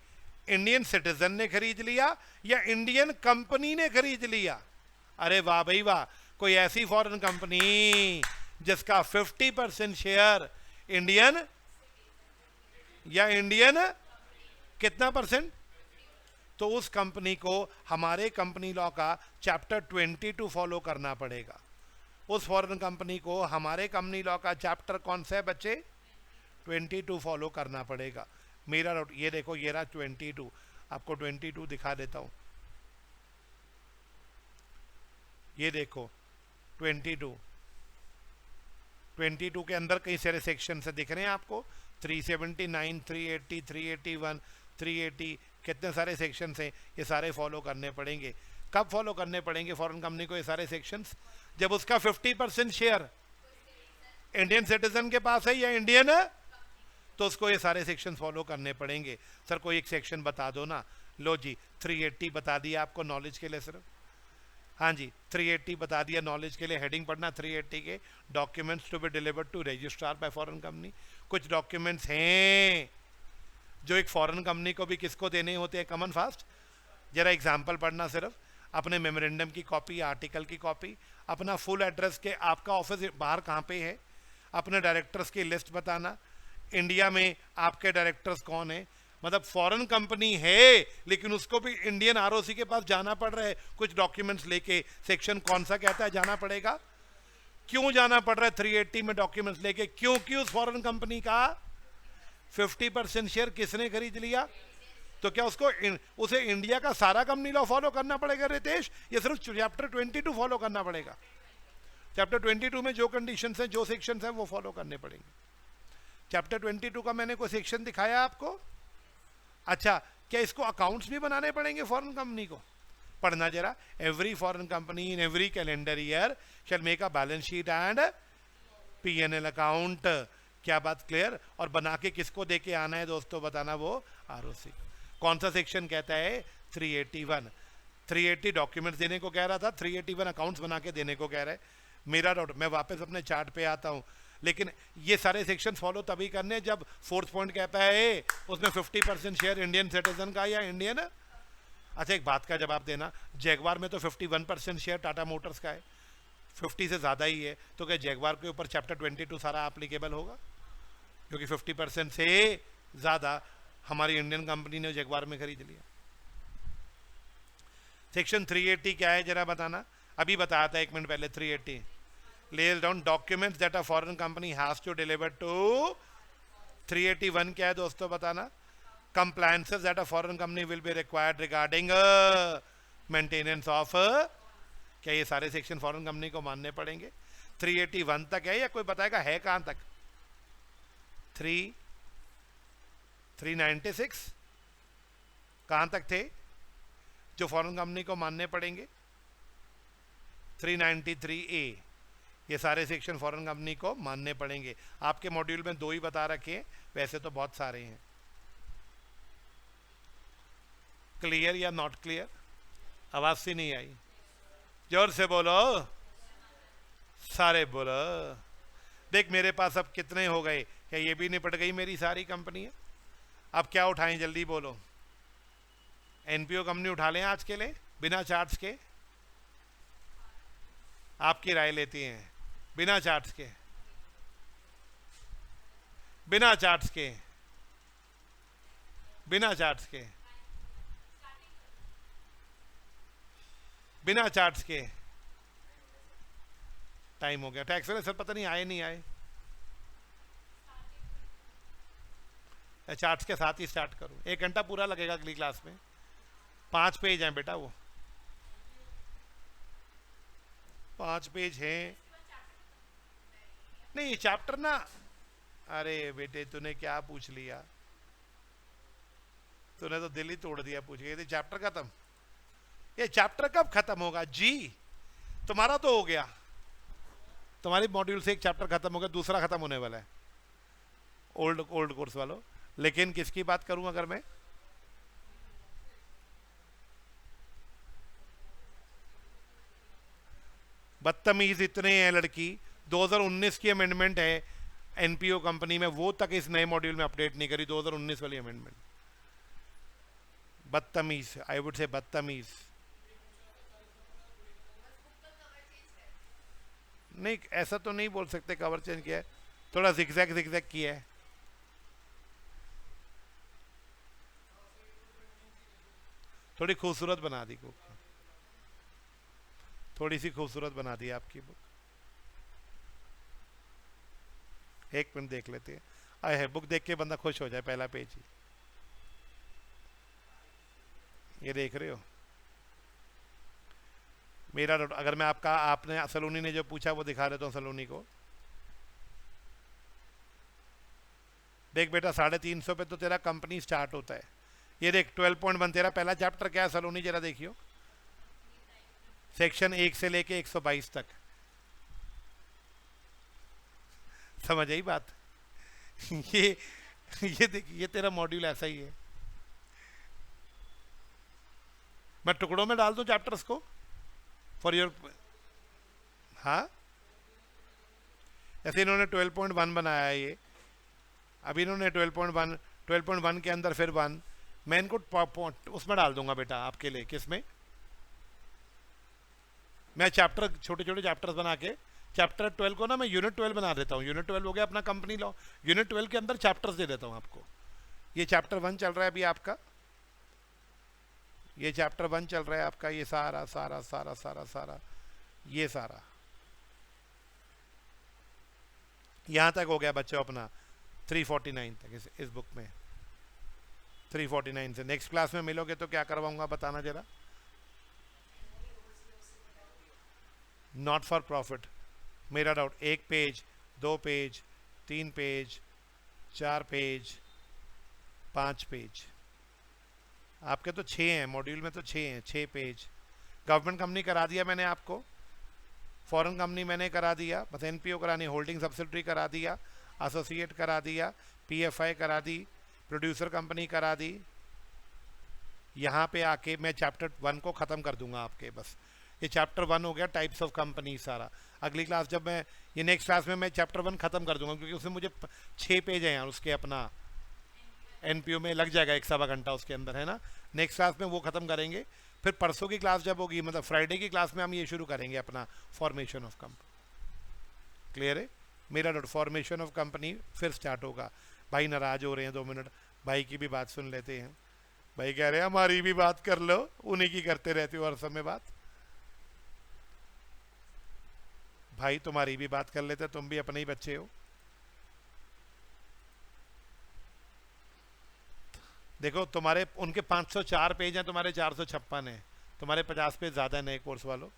इंडियन सिटीजन ने खरीद लिया या इंडियन कंपनी ने खरीद लिया? अरे वाह भाई वाह, कोई ऐसी फॉरेन कंपनी जिसका 50% शेयर इंडियन या इंडियन कितना परसेंट, तो उस कंपनी को हमारे कंपनी लॉ का चैप्टर 22 फॉलो करना पड़ेगा। उस फॉरेन कंपनी को हमारे कंपनी लॉ का चैप्टर कौन सा है बच्चे? 22 फॉलो करना पड़ेगा। मेरा ये देखो, ये रहा 22, आपको 22 दिखा देता हूं, ये देखो 22 के अंदर कई सारे सेक्शन से दिख रहे हैं आपको, 379, 380, 381, 380, कितने सारे सेक्शंस हैं, ये सारे फॉलो करने पड़ेंगे। कब फॉलो करने पड़ेंगे फॉरेन कंपनी को ये सारे सेक्शंस? जब उसका 50% शेयर इंडियन सिटीजन के पास है या इंडियन है, तो उसको ये सारे सेक्शन फॉलो करने पड़ेंगे। सर कोई एक सेक्शन बता दो ना। लो जी, 380 बता दिया आपको नॉलेज के लिए सिर्फ। हाँ जी, 380 बता दिया नॉलेज के लिए, हेडिंग पढ़ना 380 के, documents to be delivered to registrar by foreign company. कुछ डॉक्यूमेंट्स हैं जो एक फॉरेन कंपनी को भी किसको देने होते हैं, कॉमन फास्ट। जरा एग्जांपल पढ़ना, सिर्फ अपने मेमोरेंडम की कॉपी, आर्टिकल की कॉपी, अपना फुल एड्रेस के, आपका ऑफिस बाहर कहाँ पे है, अपने डायरेक्टर्स की लिस्ट बताना, इंडिया में आपके डायरेक्टर्स कौन है, मतलब फॉरेन कंपनी है लेकिन उसको भी इंडियन आरओसी के पास जाना पड़ रहा है कुछ डॉक्यूमेंट्स लेके। सेक्शन कौन सा कहता है जाना पड़ेगा, क्यों जाना पड़ रहा है 380 में डॉक्यूमेंट्स लेके, क्योंकि उस फॉरेन कंपनी का 50% शेयर किसने खरीद लिया। तो क्या उसको उसे इंडिया का सारा कंपनी लॉ फॉलो करना पड़ेगा रितेश, या सिर्फ चैप्टर 22 फॉलो करना पड़ेगा। चैप्टर 22 में जो कंडीशंस हैं, जो सेक्शंस हैं, वो फॉलो करने पड़ेंगे। चैप्टर 22 का मैंने कोई सेक्शन दिखाया आपको। अच्छा, क्या इसको अकाउंट्स भी बनाने पड़ेंगे फॉरेन कंपनी को, पढ़ना जरा। Every foreign company in every calendar year shell make a balance sheet and P&L account. क्या बात क्लियर। और बना के किसको दे के आना है दोस्तों, बताना, वो आरओसी। कौन सा सेक्शन कहता है, 381। 380 डॉक्यूमेंट्स देने को कह रहा था, 381 अकाउंट्स बना के देने को कह रहा है। मेरा डाउट, मैं वापस अपने चार्ट पे आता हूँ, लेकिन ये सारे सेक्शन फॉलो तभी करने जब फोर्थ पॉइंट कहता है उसमें 50% शेयर इंडियन सिटीजन का या इंडियन। अच्छा, एक बात का जवाब देना, जैगवार में तो 51% शेयर टाटा मोटर्स का है, 50 से ज़्यादा ही है, तो क्या जैगवार के ऊपर चैप्टर 22 सारा एप्लीकेबल होगा, क्योंकि 50% से ज़्यादा हमारी इंडियन कंपनी ने जैगवार में खरीद लिया। सेक्शन 380 क्या है जरा बताना, अभी बताया था 1 मिनट पहले। 380 lays down documents that a foreign company has to deliver to। 381 क्या है दोस्तों बताना, compliances that a foreign company will be required regarding maintenance of क्या ये सारे सेक्शन फॉरेन कंपनी को मानने पड़ेंगे। 381 तक है या कोई बताएगा है कहां तक, 396 कहां तक थे जो फॉरेन कंपनी को मानने पड़ेंगे। 393A, ये सारे सेक्शन फॉरेन कंपनी को मानने पड़ेंगे। आपके मॉड्यूल में 2 ही बता रखे हैं, वैसे तो बहुत सारे हैं। क्लियर या नॉट क्लियर, आवाज सी नहीं आई, जोर से बोलो, सारे बोलो। देख मेरे पास अब कितने हो गए, क्या ये भी निपट गई मेरी सारी कंपनी है। अब क्या उठाएं, जल्दी बोलो। एनपीओ कंपनी उठा लें आज के लिए बिना चार्ट्स के, आपकी राय लेती हैं, बिना चार्ट्स के, बिना चार्ट्स के, बिना चार्ट्स के, बिना चार्ट्स के। टाइम हो गया, टैक्स वाले सर पता नहीं आए नहीं आए, चार्ट्स के साथ ही स्टार्ट करूं, 1 घंटा पूरा लगेगा अगली क्लास में। 5 पेज हैं बेटा, वो 5 पेज हैं। नहीं चैप्टर ना, अरे बेटे तूने क्या पूछ लिया, तूने तो दिल ही तोड़ दिया पूछ के। चैप्टर खत्म, ये चैप्टर कब खत्म होगा जी, तुम्हारा तो हो गया, तुम्हारी मॉड्यूल से एक चैप्टर खत्म हो गया, दूसरा खत्म होने वाला है ओल्ड कोर्स वालों। लेकिन किसकी बात करूं अगर मैं, बदतमीज इतने हैं लड़की, 2019 की अमेंडमेंट है एनपीओ कंपनी में, वो तक इस नए मॉड्यूल में अपडेट नहीं करी 2019 वाली अमेंडमेंट। बदतमीज, आई वुड से बदतमीज। नहीं ऐसा तो नहीं बोल सकते कवर चेंज किया है, थोड़ा जिगजैग जिगजैग किया है। थोड़ी खूबसूरत बना दी बुक, थोड़ी सी खूबसूरत बना दी आपकी बुक। 1 मिनट देख लेते हैं, आए है बुक देख के बंदा खुश हो जाए, पहला पेज ही ये देख रहे हो। मेरा अगर मैं आपका, आपने सलोनी ने जो पूछा वो दिखा देता हूँ सलोनी को। देख बेटा 350 पे तो तेरा कंपनी स्टार्ट होता है, ये देख 12.1 तेरा पहला चैप्टर क्या है सलोनी जरा देखियो, सेक्शन 1 से लेके 122 तक। समझ आई बात ये देख, ये तेरा मॉड्यूल ऐसा ही है। मैं टुकड़ों में डाल दूं चैप्टर्स को, फॉर योर, हाँ ऐसे इन्होंने 12.1 बनाया है ये, अभी इन्होंने 12.1 के अंदर फिर 1, मैं इनको उसमें डाल दूंगा बेटा आपके लिए, किसमें, मैं चैप्टर छोटे छोटे चैप्टर्स बना के, चैप्टर 12 को ना मैं यूनिट 12 बना देता हूँ। यूनिट 12 हो गया अपना कंपनी लॉ, यूनिट 12 के अंदर चैप्टर्स दे देता हूँ आपको। ये चैप्टर 1 चल रहा है अभी आपका, ये चैप्टर 1 चल रहा है आपका, ये सारा सारा सारा सारा सारा ये सारा यहां तक हो गया बच्चों अपना 349 तक इस बुक में, 349 से। नेक्स्ट क्लास में मिलोगे तो क्या करवाऊंगा बताना जरा। नॉट फॉर प्रॉफिट, मेरा doubt, 1 page, 2 page, 3 page, 4 page, 5 page, आपके तो 6 हैं मॉड्यूल में, तो 6 हैं, 6 पेज। गवर्नमेंट कंपनी करा दिया मैंने आपको, फॉरेन कंपनी मैंने करा दिया, बस एनपीओ करानी, होल्डिंग सब्सिडरी करा दिया, एसोसिएट करा दिया, पीएफआई करा दी, प्रोड्यूसर कंपनी करा दी। यहाँ पे आके मैं चैप्टर 1 को ख़त्म कर दूंगा आपके, बस ये चैप्टर 1 हो गया, टाइप्स ऑफ कंपनी सारा। अगली क्लास जब मैं, ये नेक्स्ट क्लास में मैं चैप्टर 1 ख़त्म कर दूंगा, क्योंकि उसमें मुझे 6 पेज हैं यार उसके, अपना एनपीओ में लग जाएगा 1 सवा घंटा उसके अंदर, है ना। नेक्स्ट क्लास में वो ख़त्म करेंगे, फिर परसों की क्लास जब होगी, मतलब फ्राइडे की क्लास में हम ये शुरू करेंगे अपना फॉर्मेशन ऑफ कंपनी। क्लियर है मेरा डॉट, फॉर्मेशन ऑफ कंपनी फिर स्टार्ट होगा। भाई नाराज हो रहे हैं, 2 मिनट भाई की भी बात सुन लेते हैं। भाई कह रहे हैं हमारी भी बात कर लो, उन्हीं की करते रहते हो हर समय बात। भाई तुम्हारी भी बात कर लेते, तुम भी अपने ही बच्चे हो। देखो तुम्हारे उनके 504 पेज हैं, तुम्हारे 456 हैं, तुम्हारे 50 पेज ज्यादा है नए कोर्स वालों।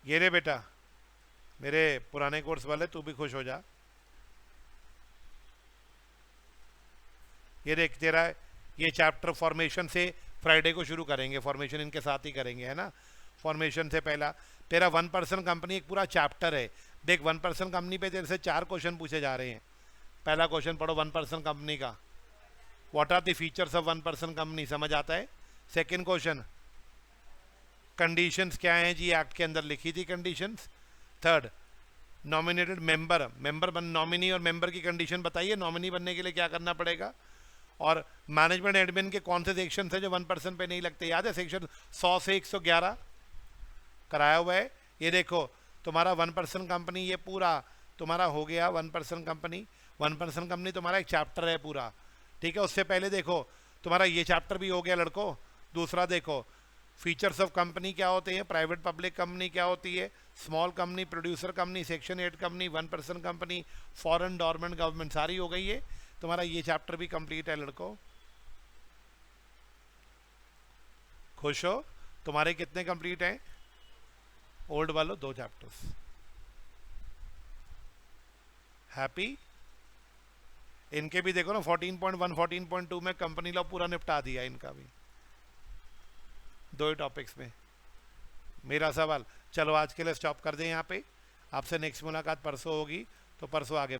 ये रे बेटा मेरे पुराने कोर्स वाले, तू भी खुश हो जा। ये देख तेरा, ये चैप्टर फॉर्मेशन से फ्राइडे को शुरू करेंगे, फॉर्मेशन इनके साथ ही करेंगे, है ना। फॉर्मेशन से पहला तेरा 1% कंपनी एक पूरा चैप्टर है। देख 1% कंपनी पे तेरे से 4 क्वेश्चन पूछे जा रहे हैं। पहला क्वेश्चन पढ़ो 1% कंपनी का, what are the features of 1% company, समझ आता है। सेकेंड क्वेश्चन, कंडीशंस क्या हैं जी, एक्ट के अंदर लिखी थी conditions. Third, nominated member, member बन, नॉमिनी और मेंबर की कंडीशन बताइए, नॉमिनी बनने के लिए क्या करना पड़ेगा। और मैनेजमेंट एडमिन के कौन से सेक्शन है जो 1% पे नहीं लगते, याद है सेक्शन 100 से 111 कराया हुआ है। ये देखो तुम्हारा 1% कंपनी, ये पूरा तुम्हारा हो गया 1% कंपनी। 1% कंपनी तुम्हारा एक चैप्टर है पूरा, ठीक है। उससे पहले देखो तुम्हारा ये चैप्टर भी हो गया लड़कों। दूसरा देखो फीचर्स ऑफ कंपनी क्या होते हैं, प्राइवेट पब्लिक कंपनी क्या होती है, small company, producer company, section 8 company, 1% company, foreign dormant government, सारी हो गई है तुम्हारा। ये चैप्टर भी कंप्लीट है लड़कों, खुश हो। तुम्हारे कितने कंप्लीट हैं ओल्ड वालों, 2 चैप्टर्स। हैप्पी। इनके भी देखो ना 14.1 14.2 में कंपनी लॉ पूरा निपटा दिया इनका भी, 2 ही टॉपिक्स में। मेरा सवाल, चलो आज के लिए स्टॉप कर दें यहाँ पे, आपसे नेक्स्ट मुलाकात परसों होगी, तो परसों आगे